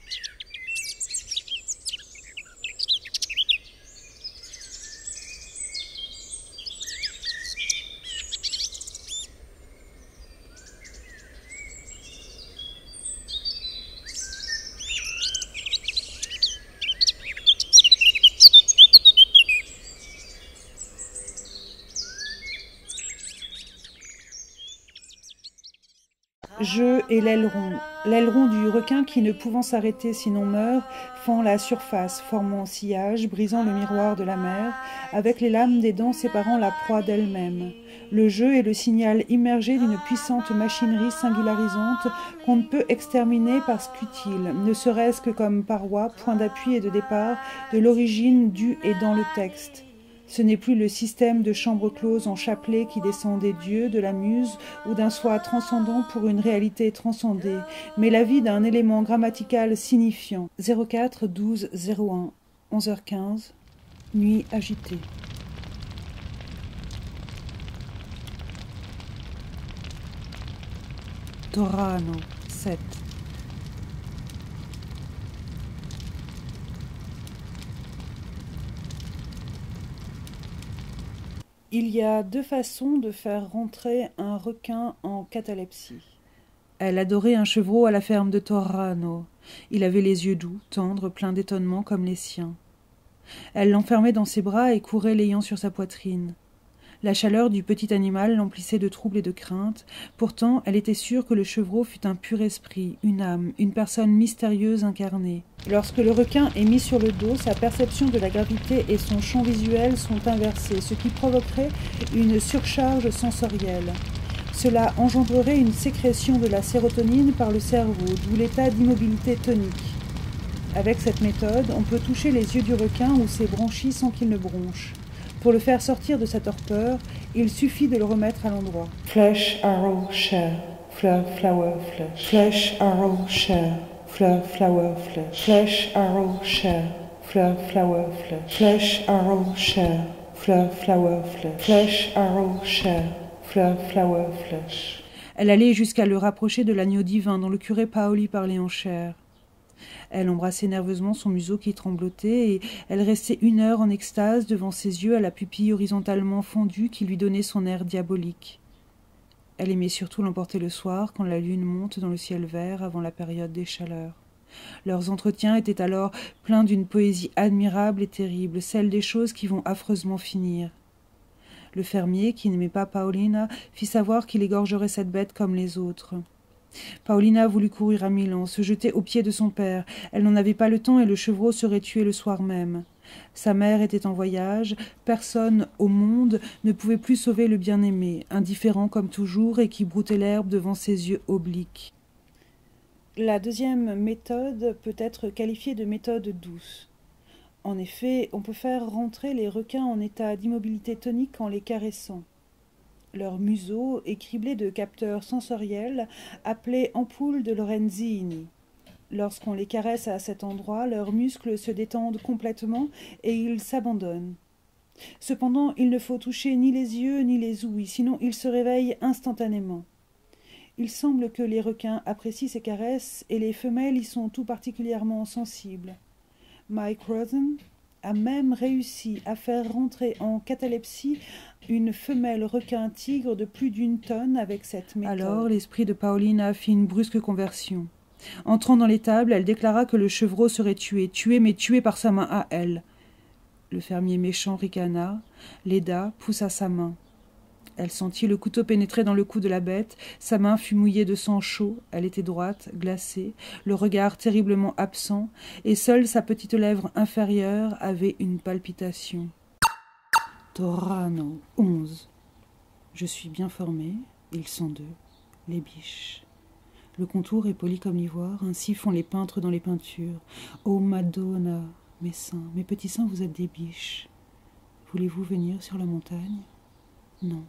Je et l'aileron du requin qui, ne pouvant s'arrêter sinon meurt, fend la surface, formant sillage, brisant le miroir de la mer, avec les lames des dents séparant la proie d'elle-même. Le jeu est le signal immergé d'une puissante machinerie singularisante qu'on ne peut exterminer parce qu'utile, ne serait-ce que comme paroi, point d'appui et de départ de l'origine du et dans le texte. Ce n'est plus le système de chambres closes en chapelet qui descend des dieux, de la muse ou d'un soi transcendant pour une réalité transcendée, mais la vie d'un élément grammatical signifiant. 04 12 01 11h15, nuit agitée. Torano, 7. Il y a deux façons de faire rentrer un requin en catalepsie. Elle adorait un chevreau à la ferme de Torano. Il avait les yeux doux, tendres, pleins d'étonnement comme les siens. Elle l'enfermait dans ses bras et courait l'ayant sur sa poitrine. La chaleur du petit animal l'emplissait de trouble et de crainte. Pourtant, elle était sûre que le chevreau fût un pur esprit, une âme, une personne mystérieuse incarnée. Lorsque le requin est mis sur le dos, sa perception de la gravité et son champ visuel sont inversés, ce qui provoquerait une surcharge sensorielle. Cela engendrerait une sécrétion de la sérotonine par le cerveau, d'où l'état d'immobilité tonique. Avec cette méthode, on peut toucher les yeux du requin ou ses branchies sans qu'il ne bronche. Pour le faire sortir de sa torpeur, il suffit de le remettre à l'endroit. Flesh, arrow, shell. fleur, flower, flèche, flèche, arrow, chair, fleur, flower, flèche, flèche, arrow, chair, fleur, flower, flèche, flèche, arrow, chair, fleur, flower, flèche, flèche, arrow, chair, fleur, flower, flèche. Elle allait jusqu'à le rapprocher de l'agneau divin dont le curé Paoli parlait en chair. Elle embrassait nerveusement son museau qui tremblotait, et elle restait 1 heure en extase devant ses yeux à la pupille horizontalement fendue qui lui donnait son air diabolique. Elle aimait surtout l'emporter le soir, quand la lune monte dans le ciel vert avant la période des chaleurs. Leurs entretiens étaient alors pleins d'une poésie admirable et terrible, celle des choses qui vont affreusement finir. Le fermier, qui n'aimait pas Paolina, fit savoir qu'il égorgerait cette bête comme les autres. Paolina voulut courir à Milan, se jeter aux pieds de son père. Elle n'en avait pas le temps et le chevreau serait tué le soir même. Sa mère était en voyage, personne au monde ne pouvait plus sauver le bien-aimé, indifférent comme toujours et qui broutait l'herbe devant ses yeux obliques. La deuxième méthode peut être qualifiée de méthode douce. En effet, on peut faire rentrer les requins en état d'immobilité tonique en les caressant. Leur museau est criblé de capteurs sensoriels appelés ampoules de Lorenzini. Lorsqu'on les caresse à cet endroit, leurs muscles se détendent complètement et ils s'abandonnent. Cependant, il ne faut toucher ni les yeux ni les ouïes, sinon ils se réveillent instantanément. Il semble que les requins apprécient ces caresses et les femelles y sont tout particulièrement sensibles. Mike Rosen a même réussi à faire rentrer en catalepsie une femelle requin-tigre de plus d'1 tonne avec cette méthode. Alors l'esprit de Paolina fit une brusque conversion. Entrant dans l'étable, elle déclara que le chevreau serait tué, mais tué par sa main à elle. Le fermier méchant ricana, l'aida, poussa sa main. Elle sentit le couteau pénétrer dans le cou de la bête, sa main fut mouillée de sang chaud, elle était droite, glacée, le regard terriblement absent, et seule sa petite lèvre inférieure avait une palpitation. Torano, 11. Je suis bien formé, ils sont 2, les biches. Le contour est poli comme l'ivoire, ainsi font les peintres dans les peintures. Oh Madonna, mes seins, mes petits seins, vous êtes des biches. Voulez-vous venir sur la montagne? Non,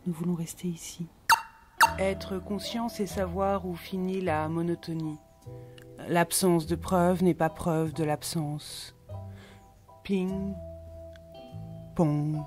nous voulons rester ici. Être conscient, c'est savoir où finit la monotonie. L'absence de preuve n'est pas preuve de l'absence. Ping, pong.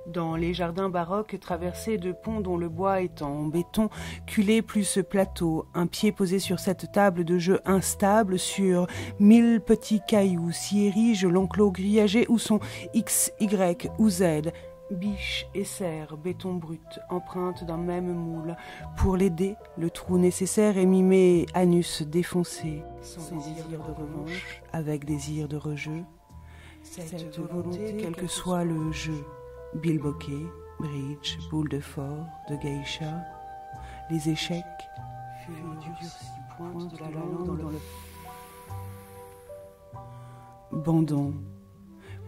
Dans les jardins baroques traversés de ponts dont le bois est en béton, culé plus ce plateau, un pied posé sur cette table de jeu instable sur 1000 petits cailloux, s'y érige l'enclos grillagé où sont X, Y ou Z, biche et serre, béton brut, empreinte d'un même moule. Pour l'aider, le trou nécessaire est mimé anus défoncé, sans désir de revanche, avec désir de rejeu. Cette volonté, quel que soit le jeu. Bilboquet, bridge, boule de fort, de geisha, les échecs, durcis, pointe de la langue dans le bandon.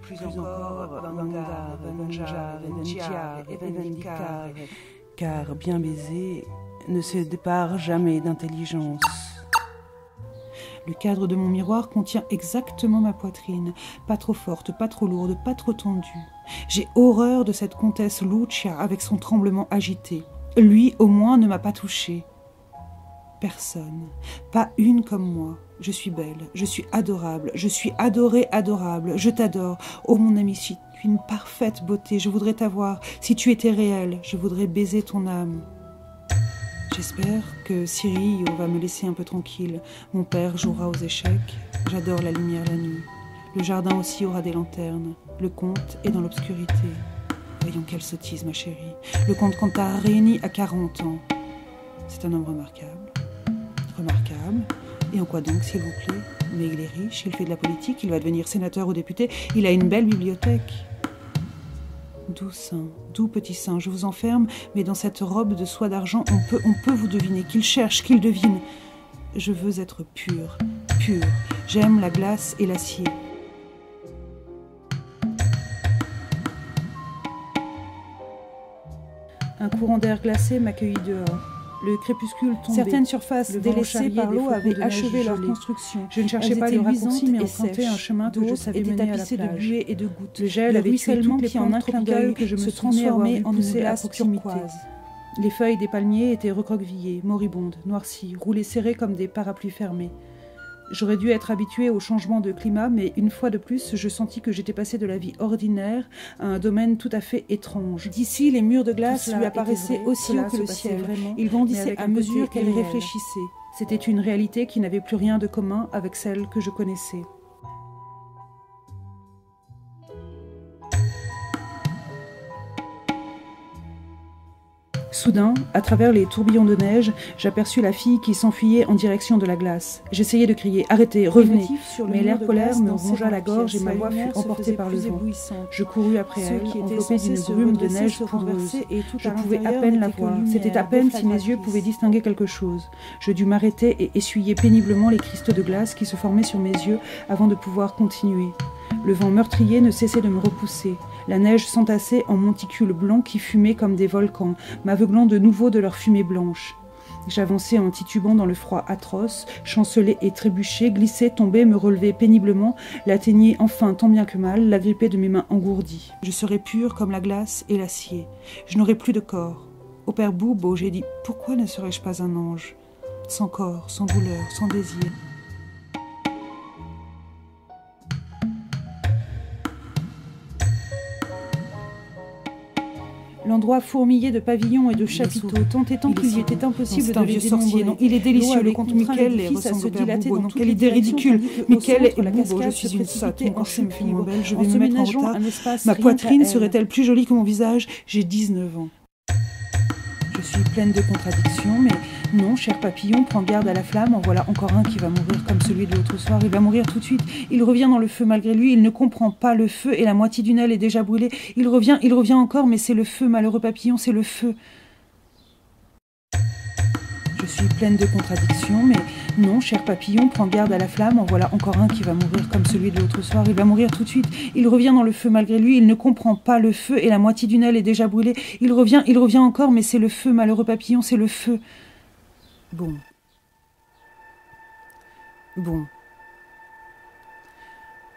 Plus encore, Vangar, Venjar, Evendicar, car bien baiser ne se dépare jamais d'intelligence. Le cadre de mon miroir contient exactement ma poitrine, pas trop forte, pas trop lourde, pas trop tendue. J'ai horreur de cette comtesse Lucia avec son tremblement agité. Lui, au moins, ne m'a pas touchée. Personne, pas une comme moi. Je suis belle, je suis adorable, je suis adorée, adorable, je t'adore. Oh mon ami, tu es une parfaite beauté, je voudrais t'avoir. Si tu étais réelle, je voudrais baiser ton âme. J'espère que Cyril va me laisser un peu tranquille. Mon père jouera aux échecs. J'adore la lumière la nuit. Le jardin aussi aura des lanternes. Le comte est dans l'obscurité. Voyons quelle sottise, ma chérie. Le comte Cantarini a 40 ans. C'est un homme remarquable. Remarquable. Et en quoi donc, s'il vous plaît? Mais il est riche, il fait de la politique, il va devenir sénateur ou député. Il a une belle bibliothèque. Doux sein, doux petit sein, je vous enferme, mais dans cette robe de soie d'argent, on peut vous deviner, qu'il cherche, qu'il devine. Je veux être pure, pure. J'aime la glace et l'acier. Un courant d'air glacé m'accueillit dehors. Le crépuscule tombait. Certaines surfaces délaissées par l'eau avaient achevé leur construction. Je ne cherchais pas le raccourci, mais empruntais un chemin que je savais mener à la plage. De buées et de gouttes. Le gel avait tué toutes les plantes tropicales que je me transformais en une glace turquoise. Les feuilles des palmiers étaient recroquevillées, moribondes, noircies, roulées serrées comme des parapluies fermés. J'aurais dû être habituée au changement de climat, mais une fois de plus, je sentis que j'étais passée de la vie ordinaire à un domaine tout à fait étrange. D'ici, les murs de glace lui apparaissaient aussi haut que le ciel. Ils grandissaient à mesure qu'elle réfléchissait. C'était une réalité qui n'avait plus rien de commun avec celle que je connaissais. Soudain, à travers les tourbillons de neige, j'aperçus la fille qui s'enfuyait en direction de la glace. J'essayais de crier « Arrêtez, revenez !» Mais l'air polaire me rongea la gorge et ma voix fut emportée par le vent. Je courus après elle, enveloppée d'une brume de neige poudreuse. Je pouvais à peine la voir. C'était à peine si mes yeux pouvaient distinguer quelque chose. Je dus m'arrêter et essuyer péniblement les cristaux de glace qui se formaient sur mes yeux avant de pouvoir continuer. Le vent meurtrier ne cessait de me repousser. La neige s'entassait en monticules blancs qui fumaient comme des volcans, m'aveuglant de nouveau de leur fumée blanche. J'avançais en titubant dans le froid atroce, chancelais et trébuchais, glissais, tombais, me relevais péniblement, l'atteignais enfin tant bien que mal, l'agrippais de mes mains engourdies. Je serais pure comme la glace et l'acier. Je n'aurais plus de corps. Au père Boubo, j'ai dit « Pourquoi ne serais-je pas un ange ? Sans corps, sans douleur, sans désir. » L'endroit fourmillé de pavillons et de chapiteaux, tant et tant qu'il y était impossible de les dénombrer. Non, il est délicieux, le conte Michael les ressemble au père Boubo. Non, quelle idée ridicule. Michael et Boubo, je suis une sotte. Mon corps je me fais moins belle, je vais me mettre en retard. Ma poitrine serait-elle plus jolie que mon visage? J'ai 19 ans. Je suis pleine de contradictions, mais non, cher papillon, prends garde à la flamme, en voilà encore un qui va mourir comme celui de l'autre soir. Il va mourir tout de suite. Il revient dans le feu malgré lui, il ne comprend pas le feu et la moitié d'une aile est déjà brûlée. Il revient encore, mais c'est le feu, malheureux papillon, c'est le feu. Je suis pleine de contradictions, mais non, cher papillon, prends garde à la flamme, en voilà encore un qui va mourir comme celui de l'autre soir. Il va mourir tout de suite. Il revient dans le feu malgré lui, il ne comprend pas le feu et la moitié d'une aile est déjà brûlée. Il revient encore, mais c'est le feu, malheureux papillon, c'est le feu. Bon.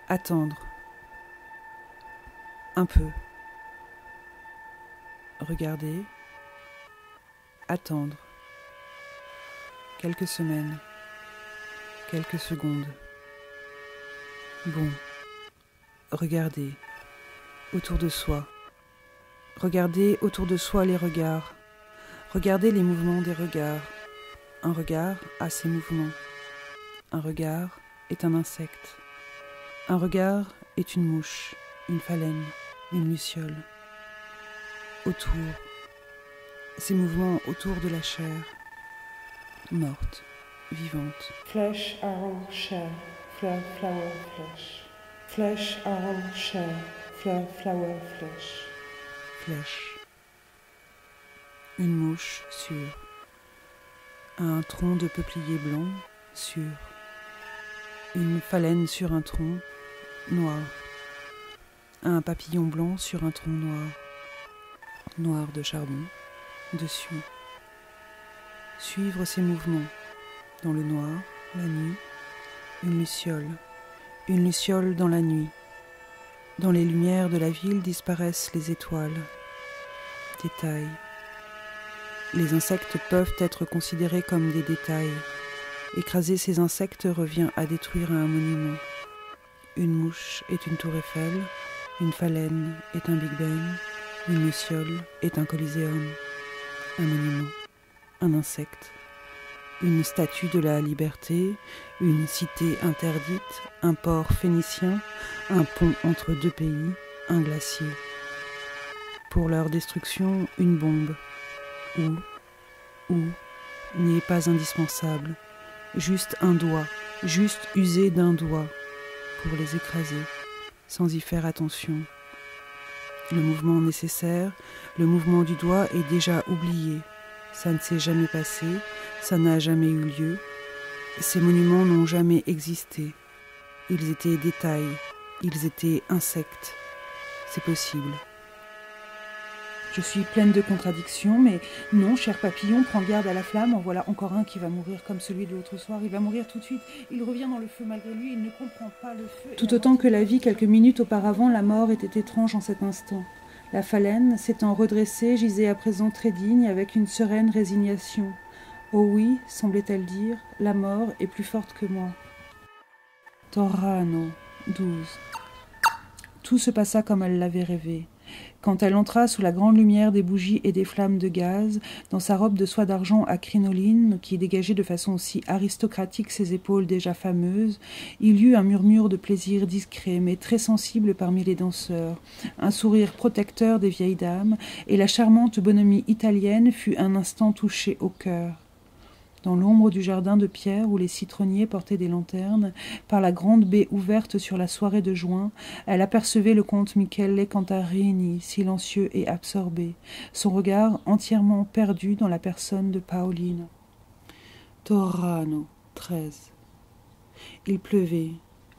Attendre. Un peu. Regarder. Attendre. Quelques semaines. Quelques secondes. Bon. Regarder. Autour de soi. Regarder autour de soi les regards. Regarder les mouvements des regards. Un regard a ses mouvements. Un regard est un insecte. Un regard est une mouche, une phalène, une luciole. Autour. Ces mouvements autour de la chair. Morte, vivante. Flesh, arrow, chair, flower, flesh. Flesh, arrow, chair, flower, flesh. Flèche. Une mouche sûre. Un tronc de peuplier blanc, sûr. Une phalène sur un tronc, noir. Un papillon blanc sur un tronc noir. Noir de charbon, dessus. Suivre ses mouvements. Dans le noir, la nuit, une luciole dans la nuit. Dans les lumières de la ville disparaissent les étoiles. Détails. Les insectes peuvent être considérés comme des détails. Écraser ces insectes revient à détruire un monument. Une mouche est une tour Eiffel, une phalène est un Big Ben, une luciole est un Coliséum, un monument, un insecte, une statue de la liberté, une cité interdite, un port phénicien, un pont entre deux pays, un glacier. Pour leur destruction, une bombe. Ou n'est pas indispensable, juste un doigt, juste user d'un doigt pour les écraser, sans y faire attention. Le mouvement nécessaire, le mouvement du doigt est déjà oublié, ça ne s'est jamais passé, ça n'a jamais eu lieu, ces monuments n'ont jamais existé, ils étaient détails, ils étaient insectes, c'est possible. Je suis pleine de contradictions, mais non, cher papillon, prends garde à la flamme, en voilà encore un qui va mourir comme celui de l'autre soir. Il va mourir tout de suite, il revient dans le feu malgré lui, il ne comprend pas le feu. Tout autant que la vie, quelques minutes auparavant, la mort était étrange en cet instant. La phalène, s'étant redressée, gisait à présent très digne, avec une sereine résignation. « Oh oui, semblait-elle dire, la mort est plus forte que moi. » Torrano, 12. Tout se passa comme elle l'avait rêvé. Quand elle entra sous la grande lumière des bougies et des flammes de gaz, dans sa robe de soie d'argent à crinoline, qui dégageait de façon aussi aristocratique ses épaules déjà fameuses, il y eut un murmure de plaisir discret, mais très sensible parmi les danseurs, un sourire protecteur des vieilles dames, et la charmante bonhomie italienne fut un instant touchée au cœur. Dans l'ombre du jardin de pierre où les citronniers portaient des lanternes, par la grande baie ouverte sur la soirée de juin, elle apercevait le comte Michele Cantarini, silencieux et absorbé, son regard entièrement perdu dans la personne de Paolina. Torrano, 13. Il pleuvait.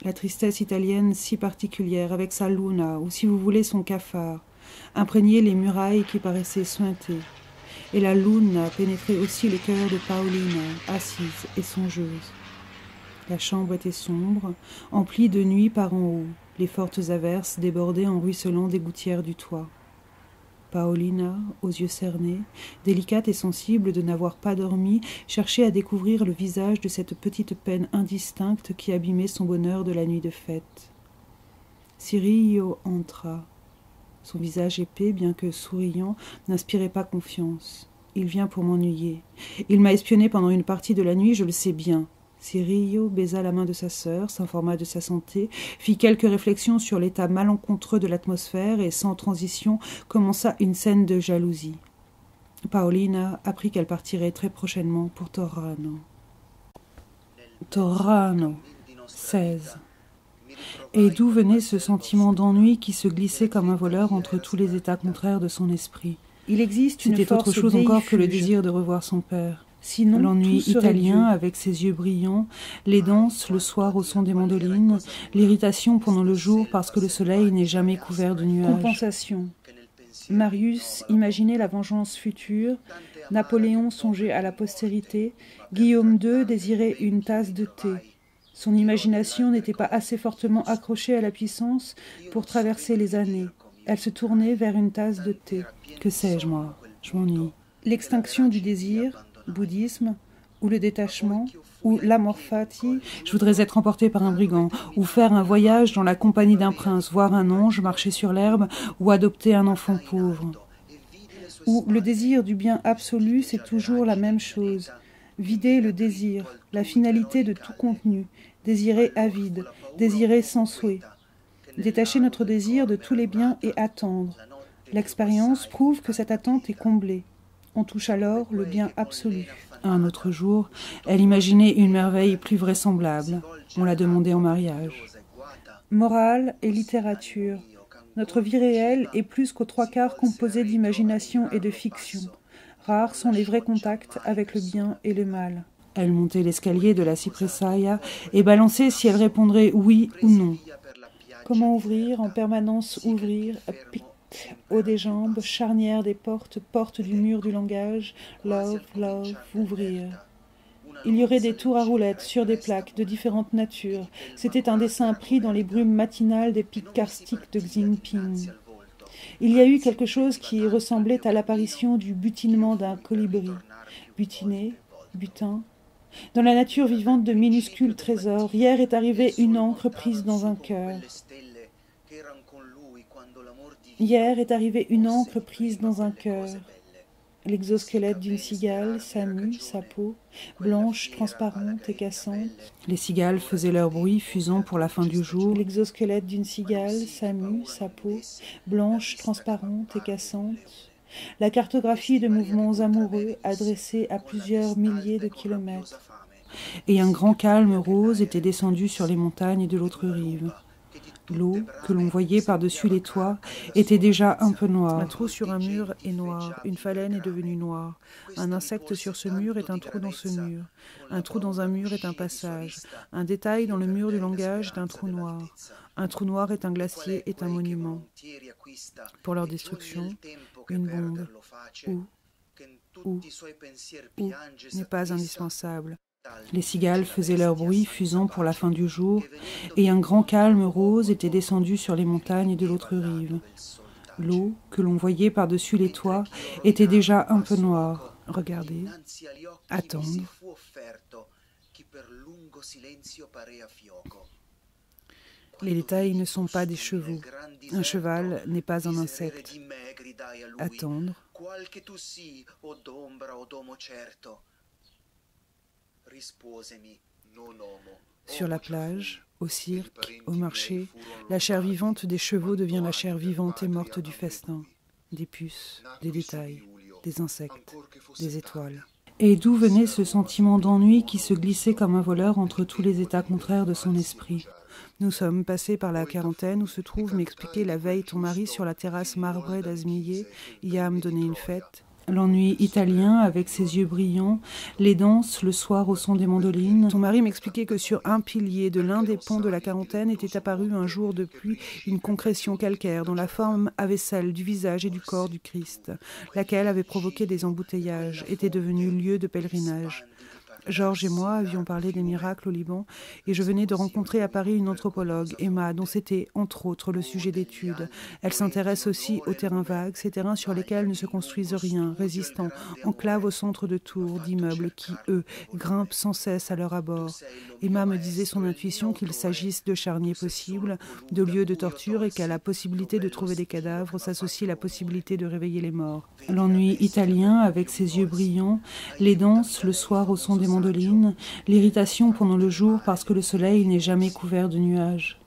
La tristesse italienne si particulière, avec sa luna, ou si vous voulez son cafard, imprégnait les murailles qui paraissaient suintées. Et la luna pénétrait aussi les cœurs de Paolina, assise et songeuse. La chambre était sombre, emplie de nuit par en haut. Les fortes averses débordaient en ruisselant des gouttières du toit. Paolina, aux yeux cernés, délicate et sensible de n'avoir pas dormi, cherchait à découvrir le visage de cette petite peine indistincte qui abîmait son bonheur de la nuit de fête. Cirillo entra. Son visage épais, bien que souriant, n'inspirait pas confiance. Il vient pour m'ennuyer. Il m'a espionné pendant une partie de la nuit, je le sais bien. Cirillo baisa la main de sa sœur, s'informa de sa santé, fit quelques réflexions sur l'état malencontreux de l'atmosphère et, sans transition, commença une scène de jalousie. Paolina apprit qu'elle partirait très prochainement pour Torrano. Torrano, 16. Et d'où venait ce sentiment d'ennui qui se glissait comme un voleur entre tous les états contraires de son esprit? Il existe une force autre chose encore que le désir de revoir son père. Sinon, l'ennui italien avec ses yeux brillants, les danses le soir au son des mandolines, l'irritation pendant le jour parce que le soleil n'est jamais couvert de nuages. Compensation. Marius imaginait la vengeance future, Napoléon songeait à la postérité, Guillaume II désirait une tasse de thé. Son imagination n'était pas assez fortement accrochée à la puissance pour traverser les années. Elle se tournait vers une tasse de thé. Que sais-je, moi? Je m'ennuie. L'extinction du désir, bouddhisme, ou le détachement, ou l'amor fati. Je voudrais être emporté par un brigand, ou faire un voyage dans la compagnie d'un prince, voir un ange marcher sur l'herbe, ou adopter un enfant pauvre. Ou le désir du bien absolu, c'est toujours la même chose. Vider le désir, la finalité de tout contenu, désirer à vide, désirer sans souhait. Détacher notre désir de tous les biens et attendre. L'expérience prouve que cette attente est comblée. On touche alors le bien absolu. Un autre jour, elle imaginait une merveille plus vraisemblable. On la demandait en mariage. Morale et littérature. Notre vie réelle est plus qu'aux trois quarts composée d'imagination et de fiction. Rares sont les vrais contacts avec le bien et le mal. Elle montait l'escalier de la Cipressaia et balançait si elle répondrait oui ou non. Comment ouvrir, en permanence ouvrir, pic, haut des jambes, charnière des portes, porte du mur du langage, love, love, ouvrir. Il y aurait des tours à roulettes sur des plaques de différentes natures. C'était un dessin pris dans les brumes matinales des pics karstiques de Xinping. Il y a eu quelque chose qui ressemblait à l'apparition du butinement d'un colibri. Butiner, butin. Dans la nature vivante de minuscules trésors, hier est arrivée une encre prise dans un cœur. Hier est arrivée une encre prise dans un cœur. L'exosquelette d'une cigale, sa mue, sa peau, blanche, transparente et cassante. Les cigales faisaient leur bruit, fusant pour la fin du jour. L'exosquelette d'une cigale, sa mue, sa peau, blanche, transparente et cassante. La cartographie de mouvements amoureux adressés à plusieurs milliers de kilomètres. Et un grand calme rose était descendu sur les montagnes de l'autre rive. L'eau, que l'on voyait par-dessus les toits, était déjà un peu noire. Un trou sur un mur est noir, une phalène est devenue noire. Un insecte sur ce mur est un trou dans ce mur. Un trou dans un mur est un passage. Un détail dans le mur du langage est un trou noir. Un trou noir est un glacier, est un monument. Pour leur destruction, une bombe. Où n'est pas indispensable. Les cigales faisaient leur bruit, fusant pour la fin du jour, et un grand calme rose était descendu sur les montagnes de l'autre rive. L'eau, que l'on voyait par-dessus les toits, était déjà un peu noire. Regardez, attendre. Les détails ne sont pas des chevaux. Un cheval n'est pas un insecte. Attendre. Sur la plage, au cirque, au marché, la chair vivante des chevaux devient la chair vivante et morte du festin. Des puces, des détails, des insectes, des étoiles. Et d'où venait ce sentiment d'ennui qui se glissait comme un voleur entre tous les états contraires de son esprit? Nous sommes passés par la quarantaine où se trouve, m'expliquait la veille ton mari sur la terrasse marbrée d'Azmillet, y a à me donner une fête. L'ennui italien avec ses yeux brillants, les danses le soir au son des mandolines. Ton mari m'expliquait que sur un pilier de l'un des ponts de la quarantaine était apparue un jour de pluie une concrétion calcaire dont la forme avait celle du visage et du corps du Christ, laquelle avait provoqué des embouteillages, était devenue lieu de pèlerinage. Georges et moi avions parlé des miracles au Liban et je venais de rencontrer à Paris une anthropologue, Emma, dont c'était, entre autres, le sujet d'étude. Elle s'intéresse aussi aux terrains vagues, ces terrains sur lesquels ne se construisent rien, résistants, enclaves au centre de tours, d'immeubles qui, eux, grimpent sans cesse à leur abord. Emma me disait son intuition qu'il s'agisse de charniers possibles, de lieux de torture et qu'à la possibilité de trouver des cadavres s'associe la possibilité de réveiller les morts. L'ennui italien avec ses yeux brillants, les danses le soir au son des mandolines, l'irritation pendant le jour parce que le soleil n'est jamais couvert de nuages.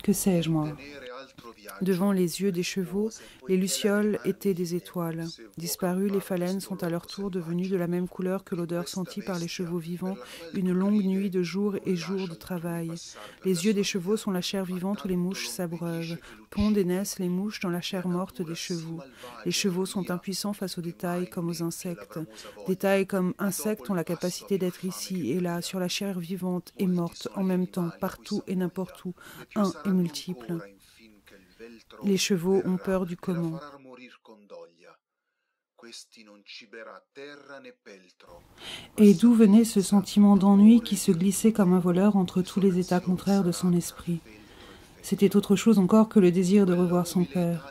Que sais-je, moi? Devant les yeux des chevaux, les lucioles étaient des étoiles. Disparues, les phalènes sont à leur tour devenues de la même couleur que l'odeur sentie par les chevaux vivants, une longue nuit de jours et jours de travail. Les yeux des chevaux sont la chair vivante où les mouches s'abreuvent. Pondent et naissent les mouches dans la chair morte des chevaux. Les chevaux sont impuissants face aux détails comme aux insectes. Détails comme insectes ont la capacité d'être ici et là, sur la chair vivante et morte, en même temps, partout et n'importe où, un et multiple. Les chevaux ont peur du comment. Et d'où venait ce sentiment d'ennui qui se glissait comme un voleur entre tous les états contraires de son esprit? C'était autre chose encore que le désir de revoir son père.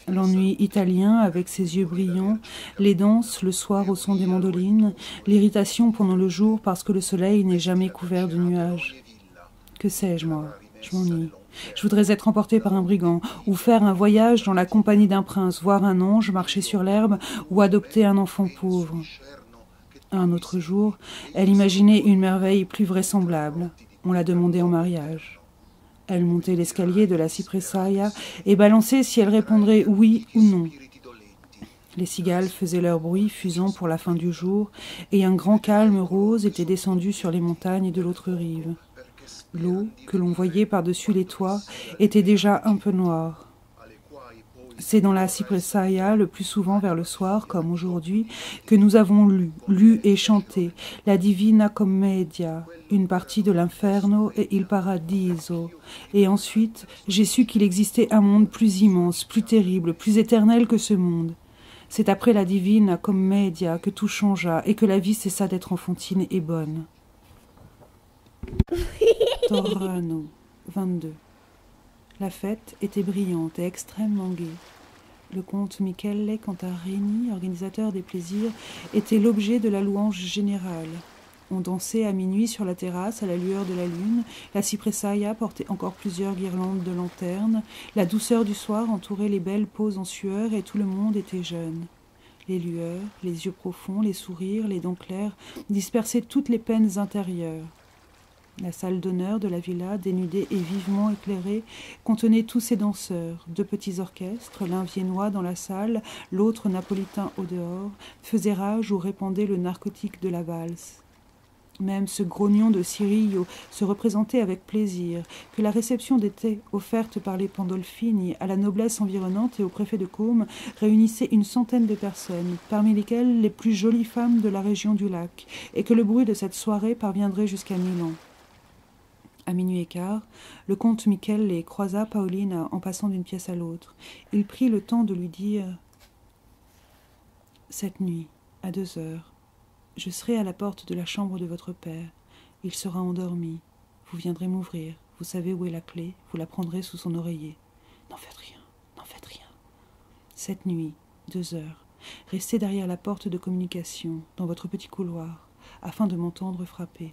L'ennui italien avec ses yeux brillants, les danses le soir au son des mandolines, l'irritation pendant le jour parce que le soleil n'est jamais couvert de nuages. Que sais-je, moi? Je m'ennuie. Je voudrais être emportée par un brigand, ou faire un voyage dans la compagnie d'un prince, voir un ange marcher sur l'herbe, ou adopter un enfant pauvre. Un autre jour, elle imaginait une merveille plus vraisemblable. On la demandait en mariage. Elle montait l'escalier de la Cipressaia et balançait si elle répondrait oui ou non. Les cigales faisaient leur bruit, fusant pour la fin du jour, et un grand calme rose était descendu sur les montagnes de l'autre rive. L'eau, que l'on voyait par-dessus les toits, était déjà un peu noire. C'est dans la Cipressaia, le plus souvent vers le soir, comme aujourd'hui, que nous avons lu et chanté la Divina Commedia, une partie de l'Inferno et Il Paradiso. Et ensuite, j'ai su qu'il existait un monde plus immense, plus terrible, plus éternel que ce monde. C'est après la Divina Commedia que tout changea et que la vie cessa d'être enfantine et bonne. Torrano, 22. La fête était brillante et extrêmement gaie. Le comte Michele Cantarini, organisateur des plaisirs, était l'objet de la louange générale. On dansait à minuit sur la terrasse à la lueur de la lune. La Cipressaia portait encore plusieurs guirlandes de lanternes. La douceur du soir entourait les belles peaux en sueur et tout le monde était jeune. Les lueurs, les yeux profonds, les sourires, les dents claires dispersaient toutes les peines intérieures. La salle d'honneur de la villa, dénudée et vivement éclairée, contenait tous ces danseurs. 2 petits orchestres, l'un viennois dans la salle, l'autre napolitain au dehors, faisaient rage ou répandaient le narcotique de la valse. Même ce grognon de Cirillo se représentait avec plaisir que la réception d'été offerte par les Pandolfini à la noblesse environnante et au préfet de Côme réunissait une centaine de personnes, parmi lesquelles les plus jolies femmes de la région du lac, et que le bruit de cette soirée parviendrait jusqu'à Milan. À minuit et quart, le comte Michele croisa Paolina en passant d'une pièce à l'autre. Il prit le temps de lui dire « Cette nuit, à 2 heures, je serai à la porte de la chambre de votre père. Il sera endormi. Vous viendrez m'ouvrir. Vous savez où est la clé. Vous la prendrez sous son oreiller. N'en faites rien, n'en faites rien. cette nuit, 2 heures, restez derrière la porte de communication, dans votre petit couloir, afin de m'entendre frapper.